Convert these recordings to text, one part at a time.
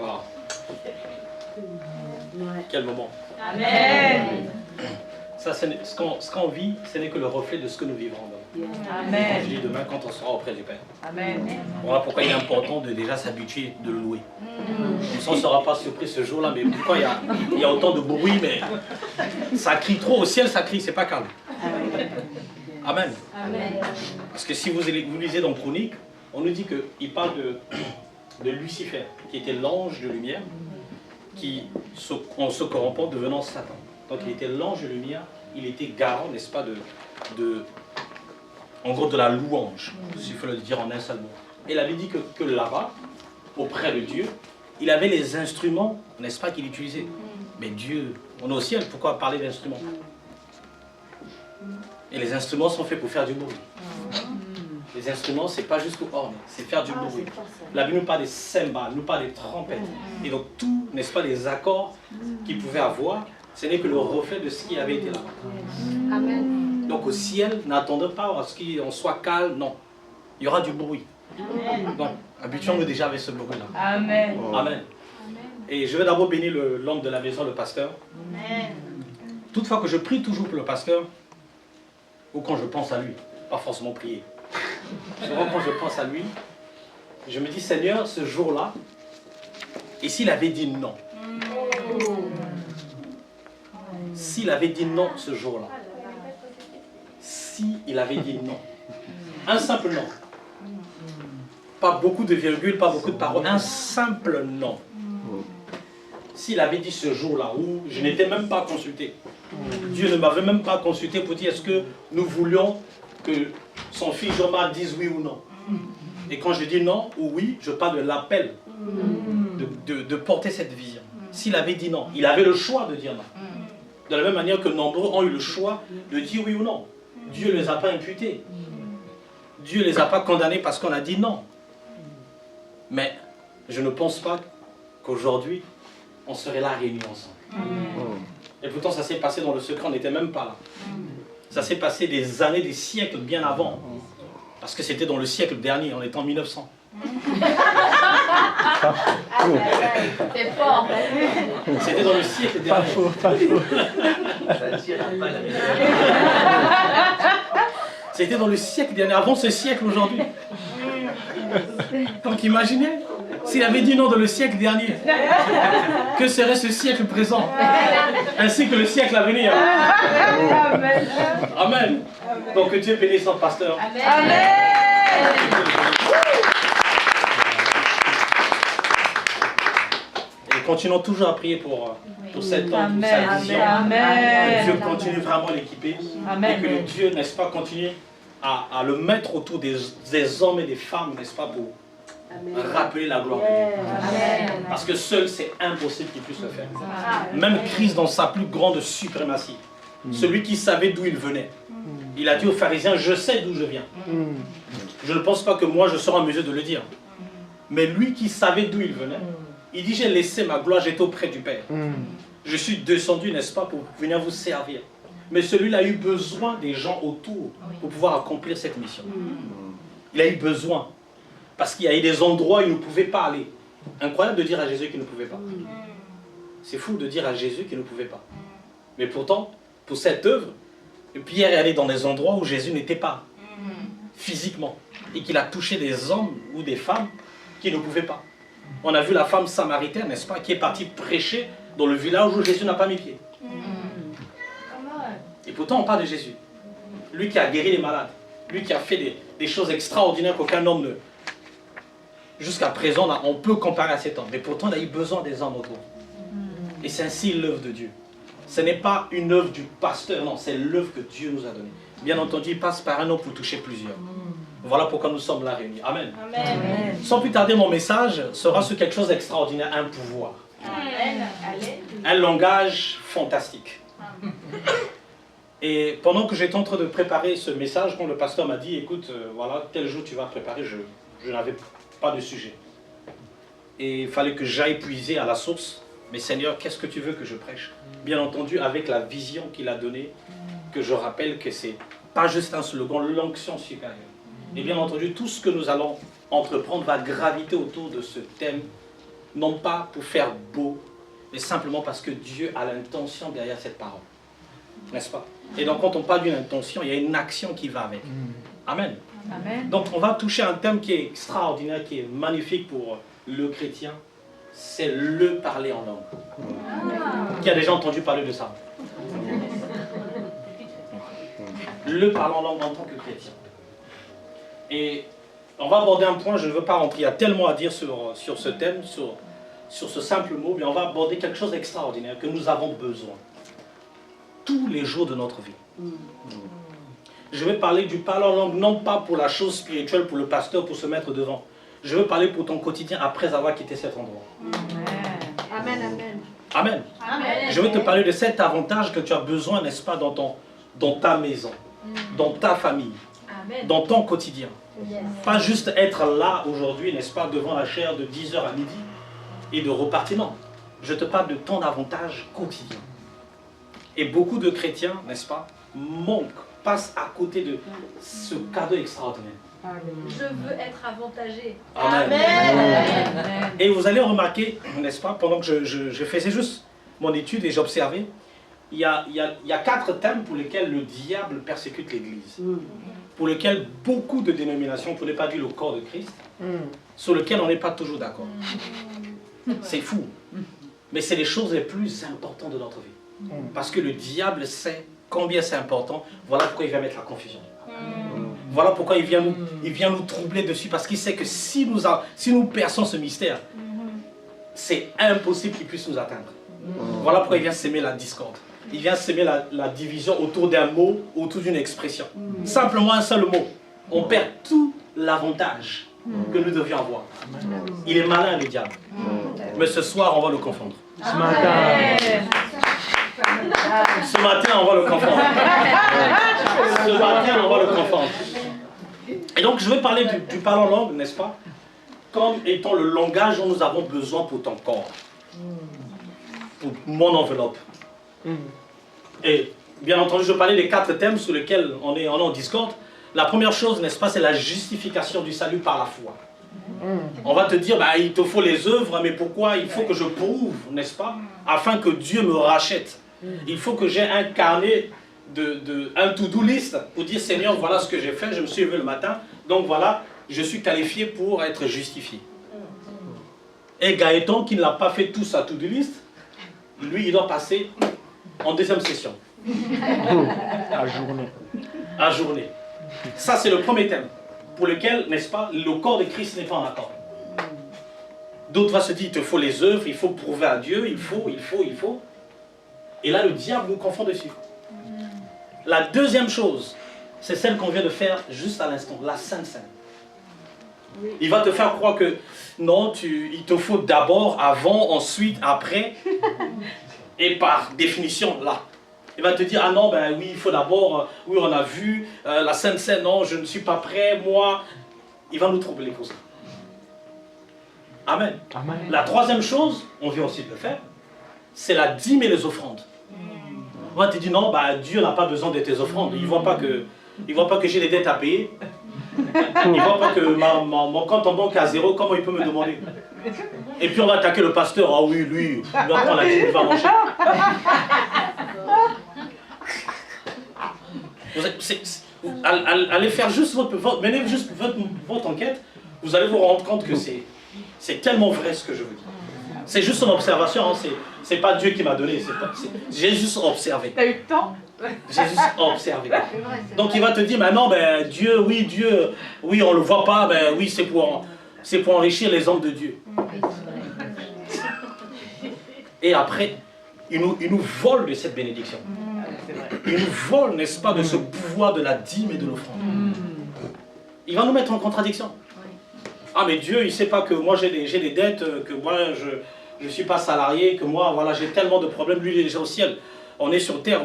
Wow. Quel moment. Amen. Ça, ce qu'on vit, ce n'est que le reflet de ce que nous vivrons demain. Amen. Je dis demain quand on sera auprès du Père. Amen. Voilà pourquoi il est important de déjà s'habituer de le louer. Comme ça, on ne sera pas surpris ce jour-là. Mais pourquoi il y a autant de bruit, mais ça crie trop. Au ciel, ça crie, c'est pas calme. Amen. Amen. Parce que si vous lisez dans Chronique, on nous dit qu'il parle de Lucifer, qui était l'ange de lumière, qui, en se corrompant, devenant Satan. Donc il était l'ange de lumière, il était garant, n'est-ce pas, en gros de la louange, s'il faut le dire en un seul mot. Et il avait dit que là-bas, auprès de Dieu, il avait les instruments, n'est-ce pas, qu'il utilisait. Mais Dieu, on est au ciel, pourquoi parler d'instruments? Et les instruments sont faits pour faire du bruit. Les instruments, c'est pas juste pour orner, c'est faire du bruit. La Bible nous parle des cymbales, nous parle des trompettes. Et donc tout, n'est-ce pas, les accords qu'il pouvait avoir, ce n'est que le reflet de ce qui avait été là. Amen. Donc au ciel, n'attendez pas à ce qu'on soit calme, non. Il y aura du bruit. Donc, habituons-nous déjà avec ce bruit-là. Amen. Amen. Et je vais d'abord bénir l'homme de la maison, le pasteur. Amen. Toutefois que je prie toujours pour le pasteur, ou quand je pense à lui, pas forcément prier. Souvent quand je pense à lui, je me dis, Seigneur, ce jour-là, et s'il avait dit non? S'il avait dit non ce jour-là, s'il avait dit non, un simple non, pas beaucoup de virgules, pas beaucoup de paroles, un simple non. S'il avait dit ce jour-là, où je n'étais même pas consulté, Dieu ne m'avait même pas consulté pour dire est-ce que nous voulions que son fils Jean-Marc dise oui ou non. Et quand je dis non ou oui, je parle de l'appel de porter cette vision. S'il avait dit non, il avait le choix de dire non. De la même manière que nombreux ont eu le choix de dire oui ou non. Dieu ne les a pas imputés. Dieu ne les a pas condamnés parce qu'on a dit non. Mais je ne pense pas qu'aujourd'hui, on serait là réunis ensemble. Et pourtant, ça s'est passé dans le secret, on n'était même pas là. Ça s'est passé des années, des siècles bien avant. Parce que c'était dans le siècle dernier, on était en 1900. C'est fort. C'était dans le siècle dernier. C'était dans le siècle dernier, avant ce siècle aujourd'hui. Donc imaginez, s'il avait dit non dans le siècle dernier, que serait ce siècle présent, ainsi que le siècle à venir. Amen. Amen. Donc que Dieu bénisse son pasteur. Amen. Et continuons toujours à prier pour cet homme, pour sa vision. Que Dieu continue vraiment à l'équiper. Et que le Dieu, n'est-ce pas, continue à le mettre autour des hommes et des femmes, n'est-ce pas, pour rappeler la gloire de Dieu. Parce que seul, c'est impossible qu'il puisse le faire. Même Christ dans sa plus grande suprématie. Celui qui savait d'où il venait. Il a dit aux pharisiens, je sais d'où je viens. Je ne pense pas que moi je serai en mesure de le dire. Mais lui qui savait d'où il venait, il dit, j'ai laissé ma gloire, j'étais auprès du Père. Je suis descendu, n'est-ce pas, pour venir vous servir. Mais celui-là a eu besoin des gens autour pour pouvoir accomplir cette mission. Il a eu besoin. Parce qu'il y a eu des endroits où il ne pouvait pas aller. Incroyable de dire à Jésus qu'il ne pouvait pas. C'est fou de dire à Jésus qu'il ne pouvait pas. Mais pourtant, pour cette œuvre, Pierre est allé dans des endroits où Jésus n'était pas, physiquement. Et qu'il a touché des hommes ou des femmes qui ne pouvaient pas. On a vu la femme samaritaine, n'est-ce pas, qui est partie prêcher dans le village où Jésus n'a pas mis pied. Et pourtant, on parle de Jésus. Lui qui a guéri les malades. Lui qui a fait des choses extraordinaires qu'aucun homme ne... Jusqu'à présent, on peut comparer à cet homme. Mais pourtant, il a eu besoin des hommes autour. Et c'est ainsi l'œuvre de Dieu. Ce n'est pas une œuvre du pasteur, non, c'est l'œuvre que Dieu nous a donnée. Bien entendu, il passe par un homme pour toucher plusieurs. Voilà pourquoi nous sommes là réunis. Amen. Amen. Sans plus tarder, mon message sera sur quelque chose d'extraordinaire, un pouvoir. Amen. Un langage fantastique. Et pendant que j'étais en train de préparer ce message, quand le pasteur m'a dit, écoute, voilà, tel jour tu vas préparer, je n'avais pas de sujet. Et il fallait que j'aille puiser à la source. Mais Seigneur, qu'est-ce que tu veux que je prêche? Bien entendu, avec la vision qu'il a donnée, que je rappelle que c'est pas juste un slogan, l'onction supérieure. Et bien entendu, tout ce que nous allons entreprendre va graviter autour de ce thème non pas pour faire beau, mais simplement parce que Dieu a l'intention derrière cette parole. N'est-ce pas? Et donc quand on parle d'une intention, il y a une action qui va avec. Amen. Amen. Donc on va toucher un thème qui est extraordinaire, qui est magnifique pour le chrétien. C'est le parler en langue. Qui a déjà entendu parler de ça? Le parler en langue en tant que chrétien. Et on va aborder un point, je ne veux pas rentrer, il y a tellement à dire sur ce thème, sur ce simple mot, mais on va aborder quelque chose d'extraordinaire que nous avons besoin. Tous les jours de notre vie. Je vais parler du parler en langue, non pas pour la chose spirituelle, pour le pasteur, pour se mettre devant. Je veux parler pour ton quotidien après avoir quitté cet endroit. Amen, amen. Amen. Amen. Je vais te parler de cet avantage que tu as besoin, n'est-ce pas, dans ta maison, dans ta famille, Amen. dans ton quotidien. Yes. Pas juste être là aujourd'hui, n'est-ce pas, devant la chair de 10h à midi et de repartir. Non, je te parle de ton avantage quotidien. Et beaucoup de chrétiens, n'est-ce pas, passent à côté de ce cadeau extraordinaire. Je veux être avantagé. Amen. Amen. Et vous allez remarquer, n'est-ce pas, pendant que je faisais juste mon étude et j'observais, il y a 4 thèmes pour lesquels le diable persécute l'Église. Pour lesquels beaucoup de dénominations, pour ne pas dire le corps de Christ, sur lesquels on n'est pas toujours d'accord. C'est fou. Mais c'est les choses les plus importantes de notre vie. Parce que le diable sait combien c'est important. Voilà pourquoi il vient mettre la confusion. Voilà pourquoi il vient nous troubler dessus. Parce qu'il sait que si nous perçons ce mystère, c'est impossible qu'il puisse nous atteindre. Voilà pourquoi il vient s'aimer la discorde. Il vient s'aimer la division autour d'un mot, autour d'une expression. Simplement un seul mot. On perd tout l'avantage que nous devions avoir. Il est malin, le diable. Mais ce soir, on va le confondre. Ce matin. Ce matin, on va le confondre. Ce matin, on va le confondre. Et donc, je vais parler du parler en langue, n'est-ce pas? Comme étant le langage dont nous avons besoin pour ton corps. Pour mon enveloppe. Et bien entendu, je parlais des 4 thèmes sur lesquels on est en discorde. La première chose, n'est-ce pas, c'est la justification du salut par la foi. On va te dire, bah, il te faut les œuvres, mais pourquoi? Il faut que je prouve, n'est-ce pas, afin que Dieu me rachète. Il faut que j'ai un carnet, un to-do list pour dire, Seigneur, voilà ce que j'ai fait, je me suis levé le matin, donc voilà, je suis qualifié pour être justifié. Et Gaëtan, qui ne l'a pas fait tout sa to-do list, lui, il doit passer en deuxième session. À journée. À journée. Ça, c'est le premier thème pour lequel, n'est-ce pas, le corps de Christ n'est pas en accord. D'autres vont se dire, il te faut les œuvres, il faut prouver à Dieu, il faut. Et là, le diable nous confond dessus. La deuxième chose, c'est celle qu'on vient de faire juste à l'instant, la Sainte Seine. Il va te faire croire que non, il te faut d'abord, avant, ensuite, après, et par définition, là. Il va te dire, ah non, ben oui, il faut d'abord, oui, on a vu, la Sainte Seine, non, je ne suis pas prêt, moi. Il va nous troubler pour ça. Amen. Amen. La troisième chose, on vient aussi de le faire, c'est la dîme et les offrandes. On va te dire, non, bah, Dieu n'a pas besoin de tes offrandes. Il ne voit pas que j'ai des dettes à payer. Il ne voit pas que mon compte en banque est à zéro. Comment il peut me demander? Et puis on va attaquer le pasteur. Ah oui, lui, il va prendre la dîme, il va manger. Allez faire juste menez juste votre enquête. Vous allez vous rendre compte que c'est tellement vrai ce que je vous dis. C'est juste une observation, hein, c'est pas Dieu qui m'a donné, j'ai juste observé. T'as eu le temps? J'ai juste observé. Donc il va te dire, maintenant, ben, Dieu, oui, on le voit pas, ben oui, c'est pour enrichir les hommes de Dieu. Et après, il nous vole de cette bénédiction. Il nous vole, n'est-ce pas, de ce pouvoir de la dîme et de l'offrande. Il va nous mettre en contradiction. Ah mais Dieu, il ne sait pas que moi j'ai des dettes, que moi je ne suis pas salarié, que moi voilà, j'ai tellement de problèmes. Lui il est déjà au ciel. On est sur terre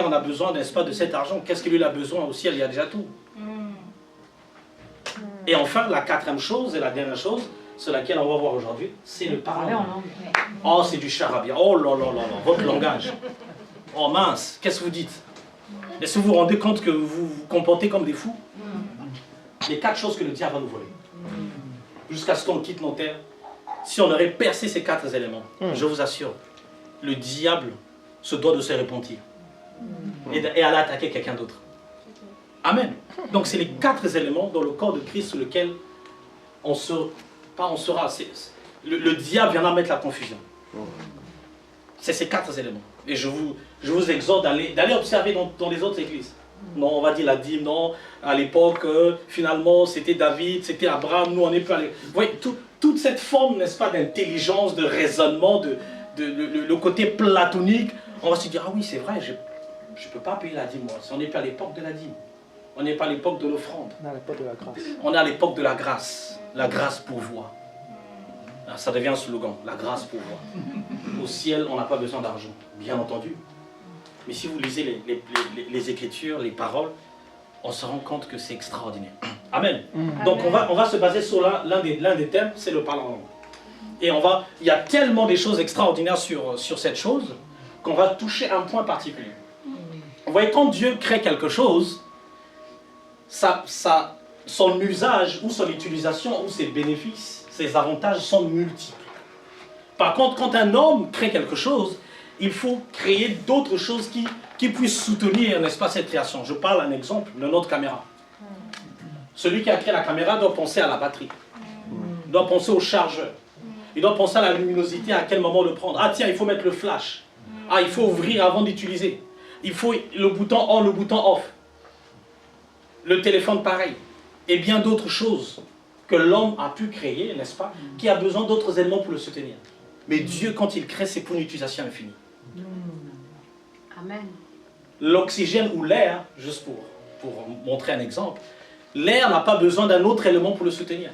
on a besoin, n'est-ce pas, de cet argent. Qu'est-ce qu'il lui a besoin? Au ciel, il y a déjà tout. Et enfin, la quatrième chose et la dernière chose, sur laquelle on va voir aujourd'hui, c'est le parler en langue. Oh, c'est du charabia. Oh là là là là, votre langage. Oh mince, qu'est-ce que vous dites? Est-ce que vous vous rendez compte que vous vous comportez comme des fous? Les 4 choses que le diable va nous voler. Jusqu'à ce qu'on quitte nos terres, si on aurait percé ces 4 éléments, je vous assure, le diable se doit de se repentir et aller attaquer quelqu'un d'autre. Amen. Donc c'est les 4 éléments dans le corps de Christ sur lequel on sera. Le diable viendra mettre la confusion. C'est ces 4 éléments. Et je vous exhorte d'aller observer dans les autres églises. Non, on va dire la dîme, non, à l'époque, finalement, c'était David, c'était Abraham, nous on n'est plus allé. Vous voyez, toute cette forme, n'est-ce pas, d'intelligence, de raisonnement, le côté platonique, on va se dire, ah oui, c'est vrai, je ne peux pas payer la dîme, moi. On n'est pas à l'époque de la dîme. On n'est pas à l'époque de l'offrande. On est à l'époque de la grâce. On est à l'époque de la grâce. La grâce pourvoit. Ça devient un slogan, la grâce pourvoit. Au ciel, on n'a pas besoin d'argent, bien entendu. Mais si vous lisez les Écritures, les paroles, on se rend compte que c'est extraordinaire. Amen. Donc on va se baser sur l'un des thèmes, c'est le parler en langue. Et il y a tellement de choses extraordinaires sur cette chose qu'on va toucher un point particulier. Vous voyez, quand Dieu crée quelque chose, son usage ou son utilisation ou ses bénéfices, ses avantages sont multiples. Par contre, quand un homme crée quelque chose, il faut créer d'autres choses qui puissent soutenir, n'est-ce pas, cette création. Je parle un exemple de notre caméra. Celui qui a créé la caméra doit penser à la batterie. Il doit penser au chargeur. Il doit penser à la luminosité, à quel moment le prendre. Ah tiens, il faut mettre le flash. Ah, il faut ouvrir avant d'utiliser. Il faut le bouton on, le bouton off. Le téléphone pareil. Et bien d'autres choses que l'homme a pu créer, n'est-ce pas, qui a besoin d'autres éléments pour le soutenir. Mais Dieu, quand il crée, c'est pour une utilisation infinie. Amen. L'oxygène ou l'air, juste pour montrer un exemple, l'air n'a pas besoin d'un autre élément pour le soutenir.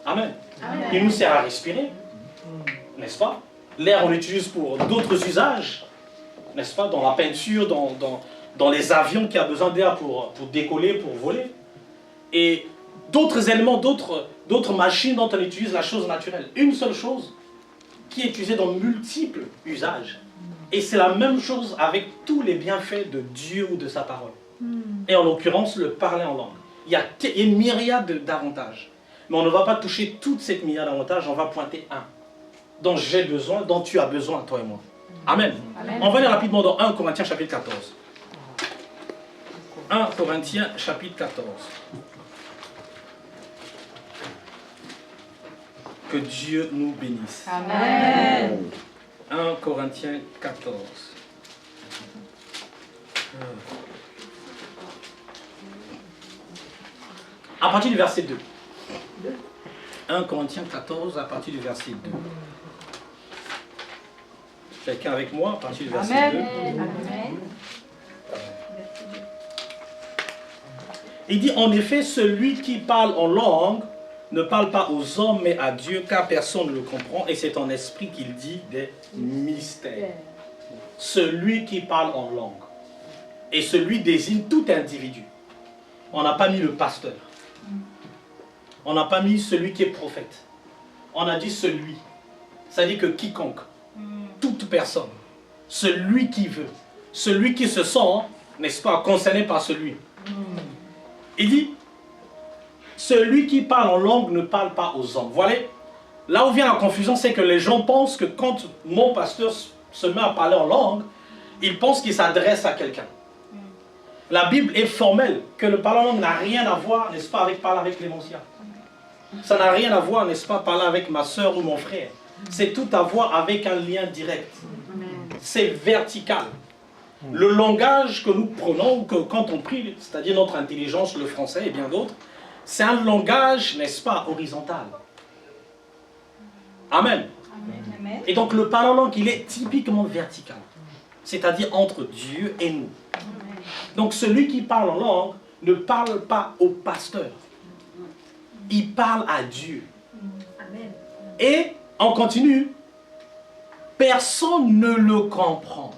Amen. Amen. Il nous sert à respirer, n'est-ce pas? L'air, on l'utilise pour d'autres usages, n'est-ce pas? Dans la peinture, dans les avions qui a besoin d'air pour décoller, pour voler. Et d'autres éléments, d'autres machines dont on utilise la chose naturelle. Une seule chose qui est utilisée dans multiples usages. Et c'est la même chose avec tous les bienfaits de Dieu ou de sa parole. Et en l'occurrence, le parler en langue. Il y a une myriade d'avantages. Mais on ne va pas toucher toute cette myriade d'avantages, on va pointer un dont j'ai besoin, dont tu as besoin, toi et moi. Amen. Amen. On va aller rapidement dans 1 Corinthiens chapitre 14. 1 Corinthiens chapitre 14. Que Dieu nous bénisse. Amen. 1 Corinthiens 14. À partir du verset 2. 1 Corinthiens 14, à partir du verset 2. Quelqu'un avec moi, à partir du verset 2. Amen. Il dit, en effet, celui qui parle en langue ne parle pas aux hommes, mais à Dieu, car personne ne le comprend, et c'est en esprit qu'il dit des mystères. Celui qui parle en langue. Et celui désigne tout individu. On n'a pas mis le pasteur. On n'a pas mis celui qui est prophète. On a dit celui. Ça dit que quiconque, toute personne, celui qui veut, celui qui se sent, n'est-ce pas, concerné par celui. Il dit, celui qui parle en langue ne parle pas aux hommes. Voilà, là où vient la confusion, c'est que les gens pensent que quand mon pasteur se met à parler en langue, il pense qu'il s'adresse à quelqu'un. La Bible est formelle, que le parler en langue n'a rien à voir, n'est-ce pas, avec parler avec Clémentia. Ça n'a rien à voir, n'est-ce pas, parler avec ma soeur ou mon frère. C'est tout à voir avec un lien direct. C'est vertical. Le langage que nous prenons, que quand on prie, c'est-à-dire notre intelligence, le français et bien d'autres, c'est un langage, n'est-ce pas, horizontal. Amen. Amen. Et donc le parler en langue, il est typiquement vertical. C'est-à-dire entre Dieu et nous. Amen. Donc celui qui parle en langue ne parle pas au pasteur. Il parle à Dieu. Amen. Et on continue. Personne ne le comprend.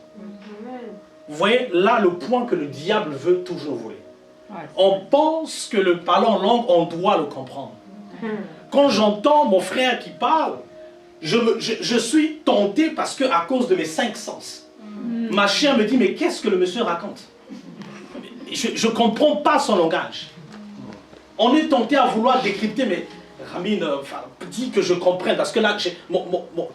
Vous voyez, là, le point que le diable veut toujours voler. On pense que le parler en langue, on doit le comprendre. Quand j'entends mon frère qui parle, je suis tenté parce que à cause de mes 5 sens. Ma chair me dit, mais qu'est-ce que le monsieur raconte? Je ne comprends pas son langage. On est tenté à vouloir décrypter, mais Ramine dit que je comprenne, parce que là,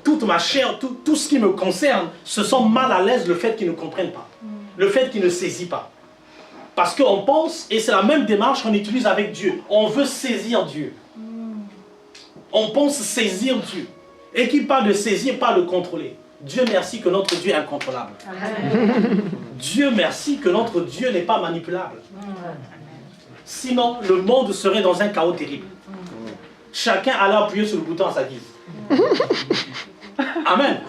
toute ma chair, tout ce qui me concerne, se sent mal à l'aise le fait qu'ils ne comprennent pas, le fait qu'ils ne saisissent pas. Parce qu'on pense, et c'est la même démarche qu'on utilise avec Dieu, on veut saisir Dieu. On pense saisir Dieu. Et qui parle de saisir, pas de contrôler. Dieu merci que notre Dieu est incontrôlable. Dieu merci que notre Dieu n'est pas manipulable. Sinon, le monde serait dans un chaos terrible. Chacun allait appuyer sur le bouton à sa guise. Amen.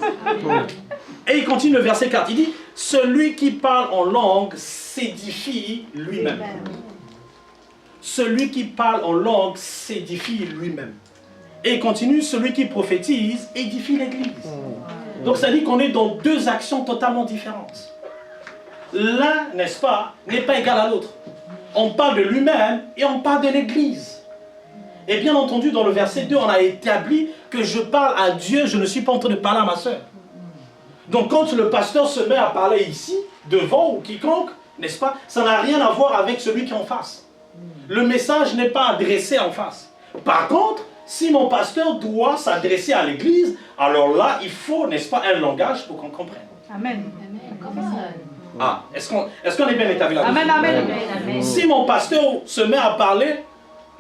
Et il continue le verset 4. Il dit, celui qui parle en langue s'édifie lui-même. Celui qui parle en langue s'édifie lui-même. Et il continue, celui qui prophétise édifie l'église. Donc ça dit qu'on est dans deux actions totalement différentes. L'un, n'est-ce pas, n'est pas égal à l'autre. On parle de lui-même et on parle de l'église. Et bien entendu, dans le verset 2, on a établi que je parle à Dieu, je ne suis pas en train de parler à ma soeur. Donc quand le pasteur se met à parler ici, devant ou quiconque, n'est-ce pas, ça n'a rien à voir avec celui qui est en face. Le message n'est pas adressé en face. Par contre, si mon pasteur doit s'adresser à l'église, alors là, il faut, n'est-ce pas, un langage pour qu'on comprenne. Amen. Ah, est-ce qu'on est bien établi là-dessus? Amen, amen, amen. Si mon pasteur se met à parler,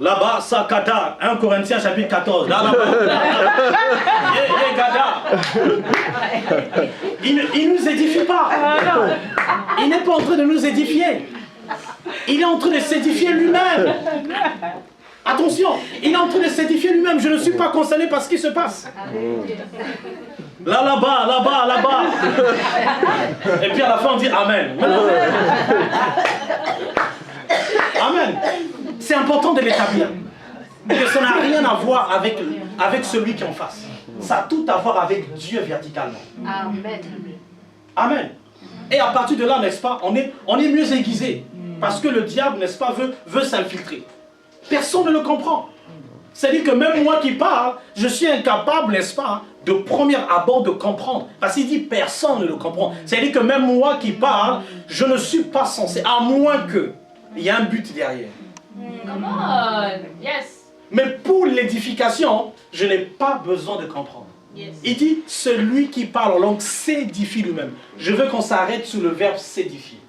là-bas, ça, Kata, 1 Corinthiens chapitre 14, là-bas, il ne nous édifie pas. Il n'est pas en train de nous édifier. Il est en train de s'édifier lui-même. Attention, il est en train de s'édifier lui-même. Je ne suis pas concerné par ce qui se passe. Là-bas, là-bas, là-bas. Et puis à la fin, on dit Amen. Amen. C'est important de l'établir. Que ça n'a rien à voir avec celui qui est en face. Ça a tout à voir avec Dieu verticalement. Amen. Amen. Et à partir de là, n'est-ce pas, on est mieux aiguisé. Parce que le diable, n'est-ce pas, veut s'infiltrer. Personne ne le comprend. C'est-à-dire que même moi qui parle, je suis incapable, n'est-ce pas, de premier abord de comprendre. Parce qu'il dit personne ne le comprend. C'est-à-dire que même moi qui parle, je ne suis pas censé, à moins que il y a un but derrière. Come on. Yes. Mais pour l'édification, je n'ai pas besoin de comprendre. Yes. Il dit, celui qui parle en langue s'édifie lui-même. Je veux qu'on s'arrête sur le verbe s'édifier.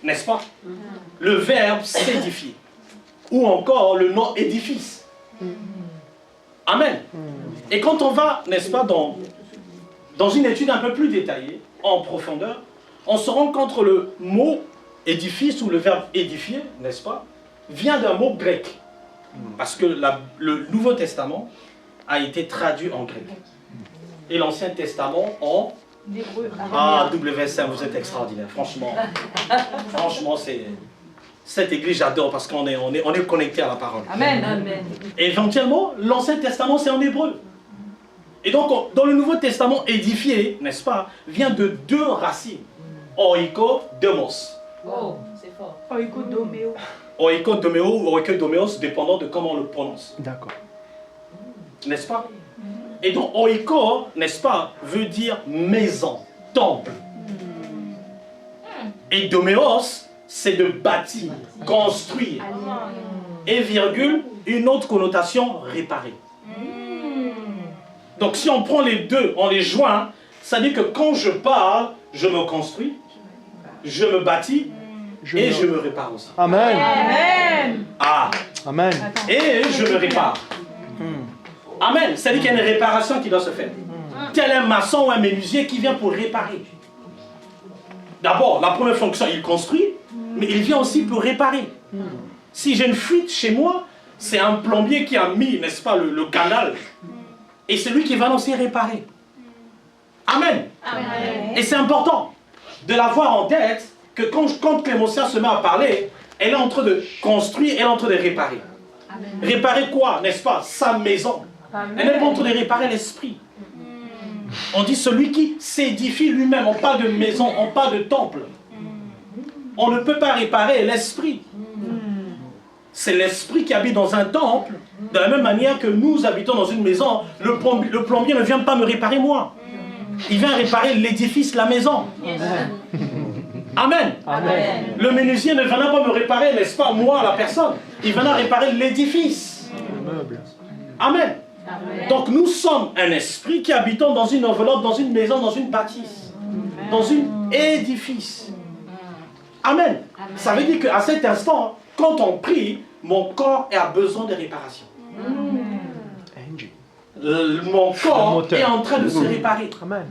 N'est-ce pas? Le verbe s'édifier. Ou encore le nom édifice. Amen. Et quand on va, n'est-ce pas, dans une étude un peu plus détaillée, en profondeur, on se rend compte que le mot édifice ou le verbe édifier, n'est-ce pas, vient d'un mot grec. Parce que le Nouveau Testament a été traduit en grec. Et l'Ancien Testament en... Ah, WSM, vous êtes extraordinaire, franchement. Franchement, c'est... Cette église, j'adore parce qu'on est connecté à la parole. Amen. Amen. Et éventuellement, l'Ancien Testament, c'est en hébreu. Et donc, dans le Nouveau Testament, édifié, n'est-ce pas, vient de deux racines. Oiko, demos. Oh, c'est fort. Oikodomeo. Oikodomeo ou oikodomeos, dépendant de comment on le prononce. D'accord. N'est-ce pas? Et donc, oiko, n'est-ce pas, veut dire maison, temple. Et domeos, c'est de bâtir, construire. Et virgule, une autre connotation, réparer. Donc si on prend les deux, on les joint, ça dit que quand je parle, je me construis, je me bâtis et je me répare aussi. Amen. Amen. Ah, Amen. et je me répare. Amen. Ça dit qu'il y a une réparation qui doit se faire. Tel un maçon ou un menuisier qui vient pour réparer. D'abord, la première fonction, il construit, mais il vient aussi pour réparer. Si j'ai une fuite chez moi, c'est un plombier qui a mis, n'est-ce pas, le canal. Et c'est lui qui va aussi réparer. Amen. Amen. Et c'est important de l'avoir en tête que quand Clémentia se met à parler, elle est en train de construire, elle est en train de réparer. Amen. Réparer quoi, n'est-ce pas? Sa maison. Elle n'est pas en train de réparer l'esprit. On dit celui qui s'édifie lui-même. On parle de maison, on parle de temple. On ne peut pas réparer l'esprit. C'est l'esprit qui habite dans un temple. De la même manière que nous habitons dans une maison, le plombier ne vient pas me réparer moi. Il vient réparer l'édifice, la maison. Amen. Amen. Le menuisier ne viendra pas me réparer, n'est-ce pas, moi, la personne. Il viendra réparer l'édifice. meuble. Amen. Amen. Donc nous sommes un esprit qui habitons dans une enveloppe, dans une maison, dans une bâtisse, dans un édifice. Amen. Ça veut dire qu'à cet instant, quand on prie, mon corps a besoin de réparation. Angie. Mon corps moteur. est en train de se réparer. Amen.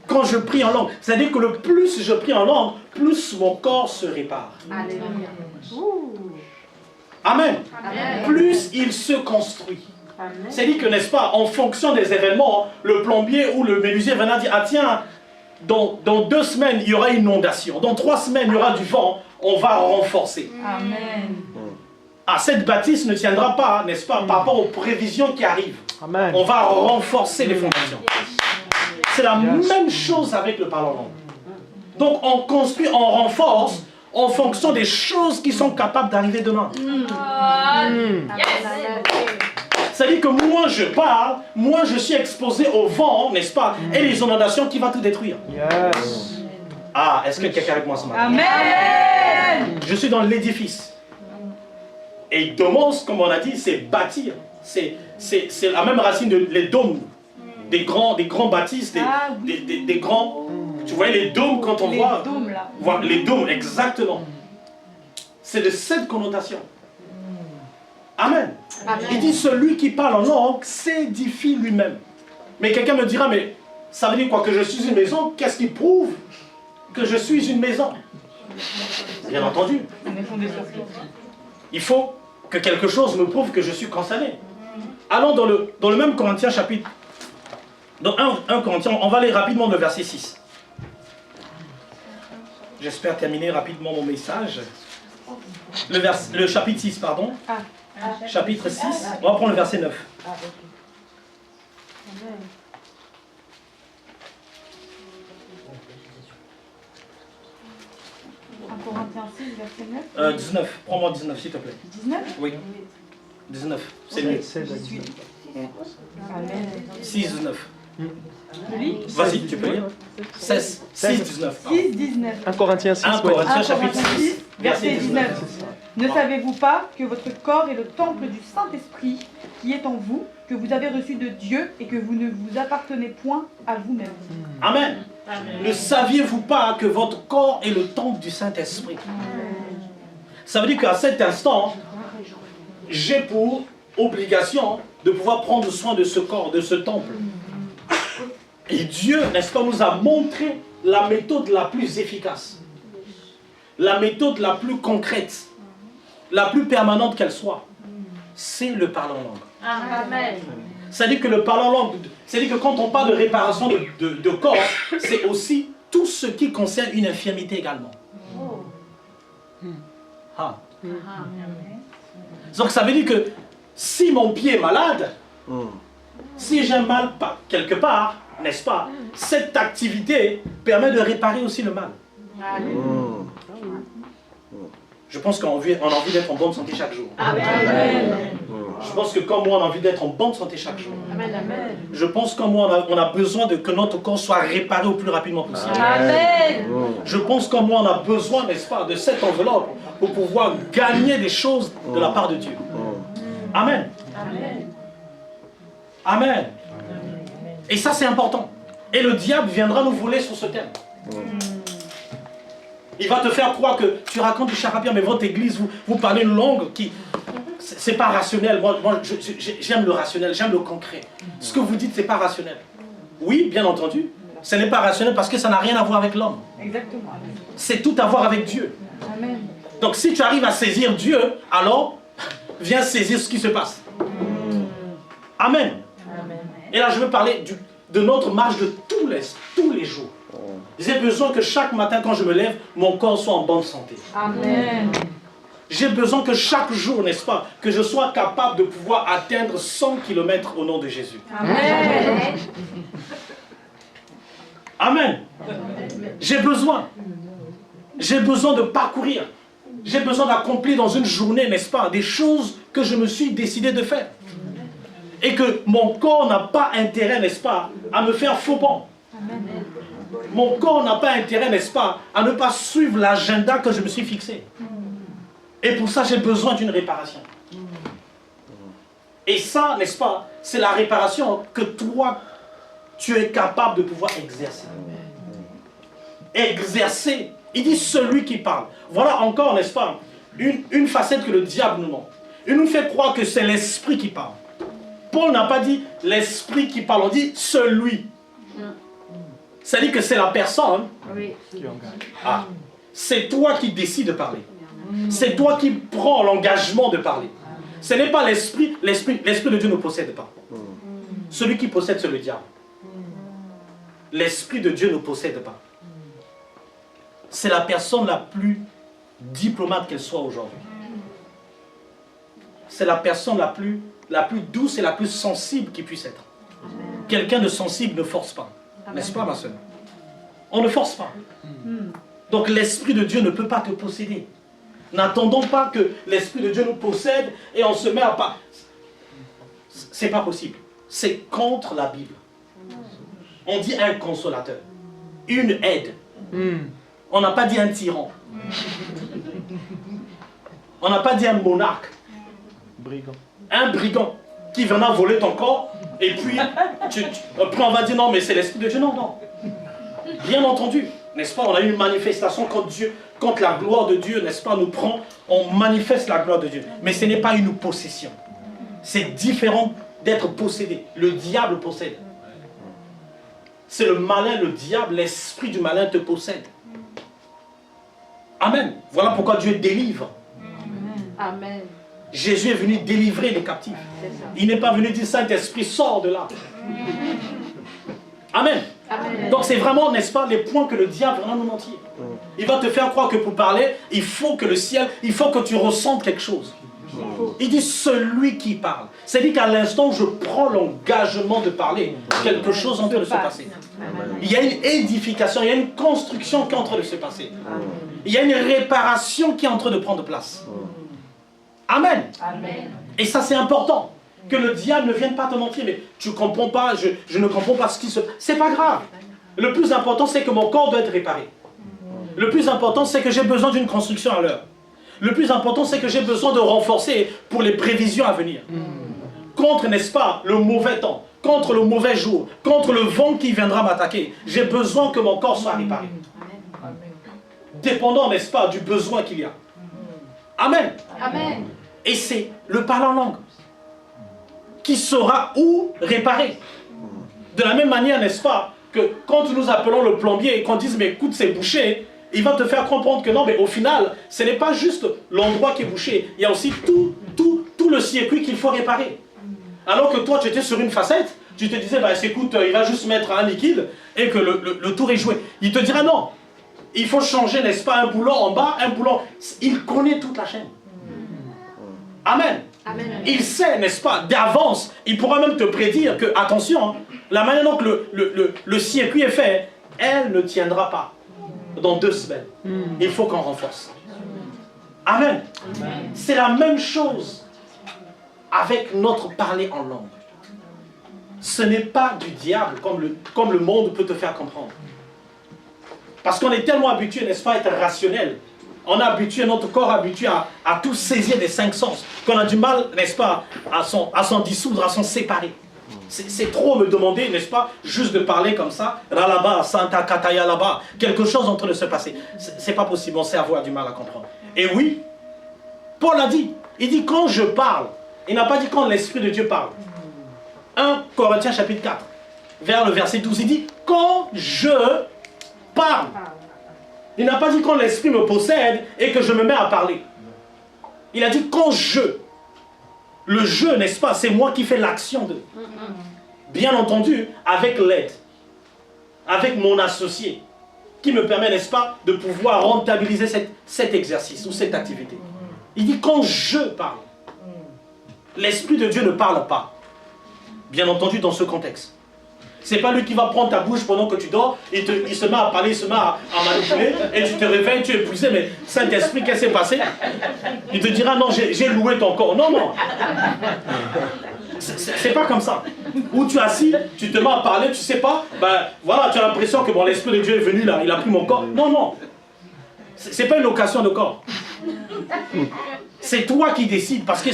Quand je prie en langue, c'est-à-dire que le plus je prie en langue, plus mon corps se répare. Alléluia. Amen. Amen. Plus il se construit. C'est-à-dire que, n'est-ce pas, en fonction des événements, le plombier ou le menuisier va dire, ah tiens, dans 2 semaines, il y aura une inondation. Dans 3 semaines, il y aura du vent. On va renforcer. Amen. Ah, cette bâtisse ne tiendra pas, n'est-ce pas, par rapport aux prévisions qui arrivent. Amen. On va renforcer les fondations. C'est la même chose avec le parlant langue. Donc, on construit, on renforce en fonction des choses qui sont capables d'arriver demain. Yes. C'est-à-dire que moins je parle, moins je suis exposé au vent, n'est-ce pas, et les inondations qui vont tout détruire. Yes. Ah, est-ce que quelqu'un est avec moi ce matin? Amen. Je suis dans l'édifice. Et domos, comme on a dit, c'est bâtir. C'est la même racine de les dômes. Des grands bâtisses, des grands... Tu vois les dômes quand on voit... Les dômes là. Voilà, les dômes, exactement. C'est de cette connotation. Amen. Amen. Il dit, celui qui parle en langue s'édifie lui-même. Mais quelqu'un me dira, mais ça veut dire quoi? Que je suis une maison? Qu'est-ce qui prouve que je suis une maison? Bien entendu. Il faut que quelque chose me prouve que je suis concerné. Allons dans le même Corinthiens chapitre. Dans 1 Corinthiens, on va aller rapidement le verset 6. J'espère terminer rapidement mon message. Le chapitre 6, pardon. Chapitre 6, on va prendre le verset 9. Corinthiens 6, verset 9. 19, prends-moi 19 s'il te plaît. 19. Oui, 19, c'est mieux. 6, 19. Vas-y, tu peux lire. 16, 6, 19. 6, 19. 1 Corinthiens 6. 1 Corinthiens 1 chapitre 6, verset verset 19. 19. Ne savez-vous pas que votre corps est le temple du Saint-Esprit qui est en vous, que vous avez reçu de Dieu et que vous ne vous appartenez point à vous-même? Amen. Ne saviez-vous pas que votre corps est le temple du Saint-Esprit? Ça veut dire qu'à cet instant, j'ai pour obligation de pouvoir prendre soin de ce corps, de ce temple. Et Dieu, n'est-ce pas, nous a montré la méthode la plus efficace, la méthode la plus concrète, la plus permanente qu'elle soit. C'est le parler en langue. Amen. C'est-à-dire que le parler en langue, c'est-à-dire que quand on parle de réparation de corps, c'est aussi tout ce qui concerne une infirmité également. Ah. Donc ça veut dire que si mon pied est malade, si j'ai mal quelque part, n'est-ce pas, cette activité permet de réparer aussi le mal. Je pense qu'on a envie d'être en bonne santé chaque jour. Amen. Je pense que comme moi, on a envie d'être en bonne santé chaque jour. Amen. Je pense comme moi, on a besoin que notre corps soit réparé au plus rapidement possible. Amen. Je pense comme moi, on a besoin, n'est-ce pas, de cette enveloppe pour pouvoir gagner des choses de la part de Dieu. Amen. Amen. Amen. Et ça, c'est important. Et le diable viendra nous voler sur ce thème. Il va te faire croire que tu racontes du charabia, mais votre église, vous parlez une langue qui... C'est pas rationnel. Moi j'aime le rationnel, j'aime le concret. Ce que vous dites, c'est pas rationnel. Oui, bien entendu. Ce n'est pas rationnel parce que ça n'a rien à voir avec l'homme. Exactement. C'est tout à voir avec Dieu. Amen. Donc si tu arrives à saisir Dieu, alors viens saisir ce qui se passe. Amen. Et là, je veux parler de notre marche de tous les jours. J'ai besoin que chaque matin, quand je me lève, mon corps soit en bonne santé. Amen. J'ai besoin que chaque jour, n'est-ce pas, que je sois capable de pouvoir atteindre 100 km au nom de Jésus. Amen. Amen. J'ai besoin. J'ai besoin de parcourir. J'ai besoin d'accomplir dans une journée, n'est-ce pas, des choses que je me suis décidé de faire. Et que mon corps n'a pas intérêt, n'est-ce pas, à me faire faux bond. Mon corps n'a pas intérêt, n'est-ce pas, à ne pas suivre l'agenda que je me suis fixé. Et pour ça, j'ai besoin d'une réparation. Et ça, n'est-ce pas, c'est la réparation que toi, tu es capable de pouvoir exercer. Exercer. Il dit celui qui parle. Voilà encore, n'est-ce pas, une facette que le diable nous montre. Il nous fait croire que c'est l'esprit qui parle. Paul n'a pas dit l'esprit qui parle, on dit celui. C'est-à-dire que c'est la personne. Ah, c'est toi qui décides de parler. C'est toi qui prends l'engagement de parler. Ce n'est pas l'esprit. L'esprit de Dieu ne possède pas. Celui qui possède, c'est le diable. L'esprit de Dieu ne possède pas. C'est la personne la plus diplomate qu'elle soit aujourd'hui. C'est la personne la plus douce et la plus sensible qui puisse être. Quelqu'un de sensible ne force pas. N'est-ce pas, ma soeur? On ne force pas. Donc l'Esprit de Dieu ne peut pas te posséder. N'attendons pas que l'Esprit de Dieu nous possède et on se met à pas. C'est pas possible. C'est contre la Bible. On dit un consolateur, une aide. On n'a pas dit un tyran. On n'a pas dit un monarque. Un brigand qui viendra voler ton corps et puis, après on va dire non mais c'est l'Esprit de Dieu. Non, non. Bien entendu, n'est-ce pas, on a une manifestation quand la gloire de Dieu, n'est-ce pas, nous prend, on manifeste la gloire de Dieu. Mais ce n'est pas une possession. C'est différent d'être possédé. Le diable possède. C'est le malin, le diable, l'esprit du malin te possède. Amen. Voilà pourquoi Dieu délivre. Amen. Jésus est venu délivrer les captifs. Il n'est pas venu dire Saint-Esprit, sors de là. Amen. Amen. Donc c'est vraiment, n'est-ce pas, les points que le diable va nous mentir. Il va te faire croire que pour parler, il faut que le ciel, il faut que tu ressentes quelque chose. Il dit celui qui parle. C'est-à-dire qu'à l'instant où je prends l'engagement de parler, quelque chose est en train de se passer. Il y a une édification, il y a une construction qui est en train de se passer. Il y a une réparation qui est en train de prendre place. Amen. Amen. Et ça c'est important. Que le diable ne vienne pas te mentir, mais tu ne comprends pas, je ne comprends pas ce qui se passe. C'est pas grave. Le plus important, c'est que mon corps doit être réparé. Le plus important, c'est que j'ai besoin d'une construction à l'heure. Le plus important, c'est que j'ai besoin de renforcer pour les prévisions à venir. Contre, n'est-ce pas, le mauvais temps, contre le mauvais jour, contre le vent qui viendra m'attaquer. J'ai besoin que mon corps soit réparé. Dépendant, n'est-ce pas, du besoin qu'il y a. Amen. Amen. Et c'est le parler en langue qui saura où réparer. De la même manière, n'est-ce pas, que quand nous appelons le plombier et qu'on dise, mais écoute, c'est bouché, il va te faire comprendre que non, mais au final, ce n'est pas juste l'endroit qui est bouché, il y a aussi tout le circuit qu'il faut réparer. Alors que toi, tu étais sur une facette, tu te disais, bah, écoute, il va juste mettre un liquide et que le tour est joué. Il te dira non, il faut changer, n'est-ce pas, un boulon en bas, un boulon. Il connaît toute la chaîne. Amen. Amen. Il sait, n'est-ce pas, d'avance, il pourra même te prédire que, attention, hein, la manière dont le circuit est fait, elle ne tiendra pas dans 2 semaines. Il faut qu'on renforce. Amen. Amen. C'est la même chose avec notre parler en langue. Ce n'est pas du diable comme le monde peut te faire comprendre. Parce qu'on est tellement habitué, n'est-ce pas, à être rationnel. On a habitué, notre corps habitué à tout saisir des 5 sens, qu'on a du mal, n'est-ce pas, à s'en dissoudre, à s'en séparer. C'est trop me demander, n'est-ce pas, juste de parler comme ça, là-bas, Santa Kataya là-bas, quelque chose est en train de se passer. C'est pas possible, mon cerveau a du mal à comprendre. Et oui, Paul a dit, il dit quand je parle, il n'a pas dit quand l'Esprit de Dieu parle. 1 Corinthiens chapitre 4, vers le verset 12, il dit quand je parle. Il n'a pas dit quand l'Esprit me possède et que je me mets à parler. Il a dit quand je. Le je, n'est-ce pas, c'est moi qui fais l'action de. Bien entendu, avec l'aide, avec mon associé, qui me permet, n'est-ce pas, de pouvoir rentabiliser cet exercice ou cette activité. Il dit quand je parle. L'Esprit de Dieu ne parle pas. Bien entendu, dans ce contexte. C'est pas lui qui va prendre ta bouche pendant que tu dors, il se met à parler, il se met à manipuler, et tu te réveilles, tu es épuisé, mais Saint-Esprit, qu'est-ce qui s'est passé? Il te dira, non, j'ai loué ton corps. Non, non. C'est pas comme ça. Où tu es assis, tu te mets à parler, tu sais pas, ben voilà, tu as l'impression que bon, l'Esprit de Dieu est venu là, il a pris mon corps. Non, non. C'est pas une location de corps. C'est toi qui décides, parce que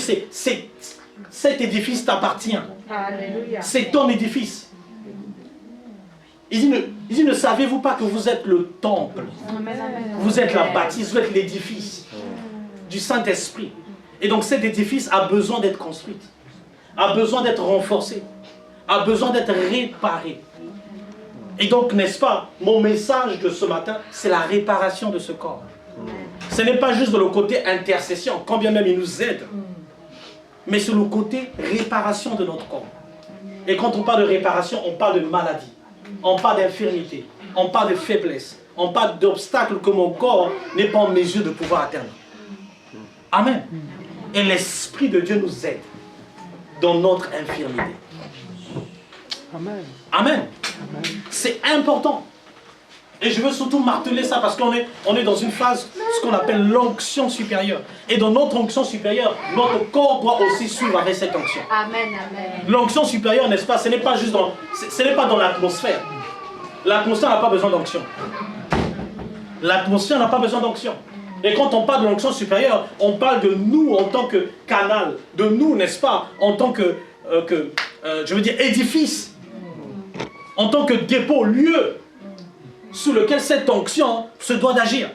cet édifice t'appartient. Alléluia. C'est ton édifice. Il dit, ne savez-vous pas que vous êtes le temple? Vous êtes la bâtisse, vous êtes l'édifice du Saint-Esprit. Et donc cet édifice a besoin d'être construit, a besoin d'être renforcé, a besoin d'être réparé. Et donc, n'est-ce pas, mon message de ce matin, c'est la réparation de ce corps. Ce n'est pas juste de le côté intercession, quand bien même il nous aide, mais sur le côté réparation de notre corps. Et quand on parle de réparation, on parle de maladie, on parle d'infirmité, on parle de faiblesse, on parle d'obstacles que mon corps n'est pas en mesure de pouvoir atteindre. Amen. Et l'Esprit de Dieu nous aide dans notre infirmité. Amen. Amen. C'est important. Et je veux surtout marteler ça parce qu'on est dans une phase, ce qu'on appelle l'onction supérieure. Et dans notre onction supérieure, notre corps doit aussi suivre avec cette onction. Amen, amen. L'onction supérieure, n'est-ce pas, ce n'est pas juste dans l'atmosphère. L'atmosphère n'a pas besoin d'onction. L'atmosphère n'a pas besoin d'onction. Et quand on parle de l'onction supérieure, on parle de nous en tant que canal, de nous, n'est-ce pas, en tant que je veux dire, édifice, en tant que dépôt, lieu sous lequel cette onction se doit d'agir.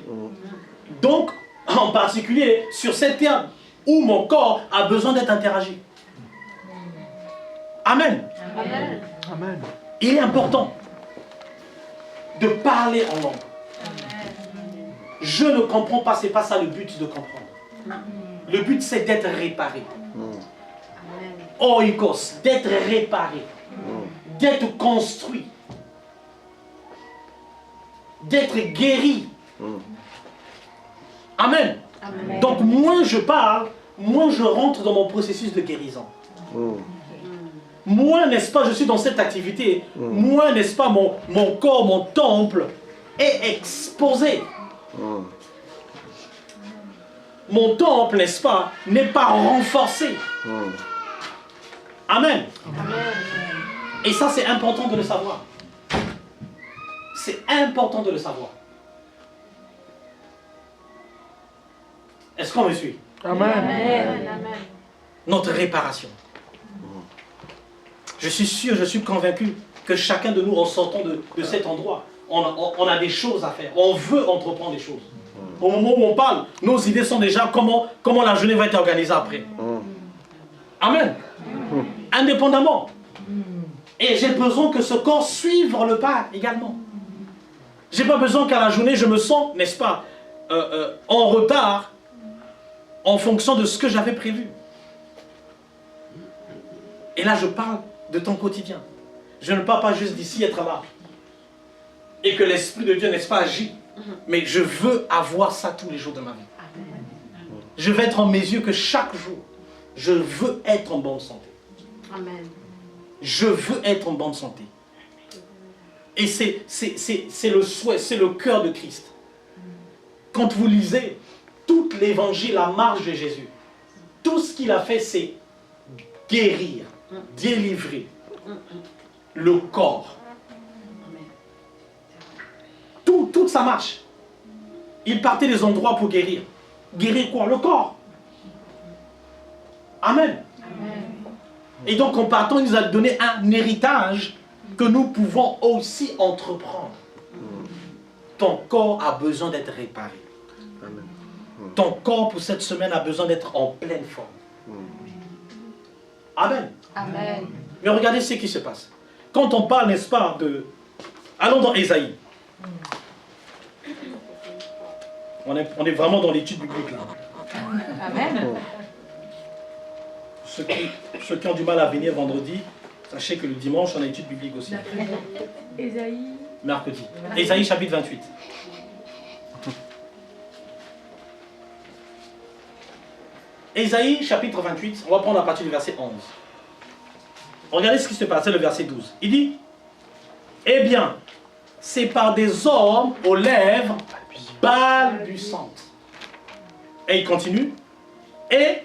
Donc, en particulier, sur cette terre où mon corps a besoin d'être interagi. Amen. Amen. Amen. Il est important de parler en langue. Je ne comprends pas, c'est pas ça le but de comprendre. Le but, c'est d'être réparé. Oikos, d'être réparé, d'être construit, d'être guéri. Amen. Amen. Donc moins je parle, moins je rentre dans mon processus de guérison. Moins, n'est-ce pas, je suis dans cette activité, moins, n'est-ce pas, mon corps, mon temple est exposé. Mon temple, n'est-ce pas, n'est pas renforcé. Amen. Amen. Et ça, c'est important de le savoir. C'est important de le savoir. Est-ce qu'on me suit? Amen. Amen. Notre réparation. Je suis sûr, je suis convaincu que chacun de nous, en sortant de cet endroit, on a des choses à faire. On veut entreprendre des choses. Au moment où on parle, nos idées sont déjà comment la journée va être organisée après. Amen. Indépendamment. Et j'ai besoin que ce corps suive le pas également. J'ai pas besoin qu'à la journée, je me sens, n'est-ce pas, en retard en fonction de ce que j'avais prévu. Et là, je parle de ton quotidien. Je ne parle pas juste d'ici être là. Et que l'Esprit de Dieu, n'est-ce pas, agit. Mais je veux avoir ça tous les jours de ma vie. Je veux être en mesure que chaque jour, je veux être en bonne santé. Amen. Je veux être en bonne santé. Et c'est le souhait, c'est le cœur de Christ. Quand vous lisez tout l'évangile à marge de Jésus, tout ce qu'il a fait, c'est guérir, délivrer le corps. Toute sa marche. Il partait des endroits pour guérir. Guérir quoi? Le corps. Amen. Amen. Et donc en partant, il nous a donné un héritage que nous pouvons aussi entreprendre. Ton corps a besoin d'être réparé. Ton corps pour cette semaine a besoin d'être en pleine forme. Amen. Amen. Mais regardez ce qui se passe. Quand on parle, n'est-ce pas, de... Allons dans Ésaïe. On est vraiment dans l'étude biblique là. Amen. Ceux qui ont du mal à venir vendredi, sachez que le dimanche, on a étude biblique aussi. Ésaïe. Mercredi. Ésaïe chapitre 28. Ésaïe chapitre 28, on va prendre à partir du verset 11. Regardez ce qui se passe, c'est le verset 12. Il dit, eh bien, c'est par des hommes aux lèvres balbutantes. Et il continue, et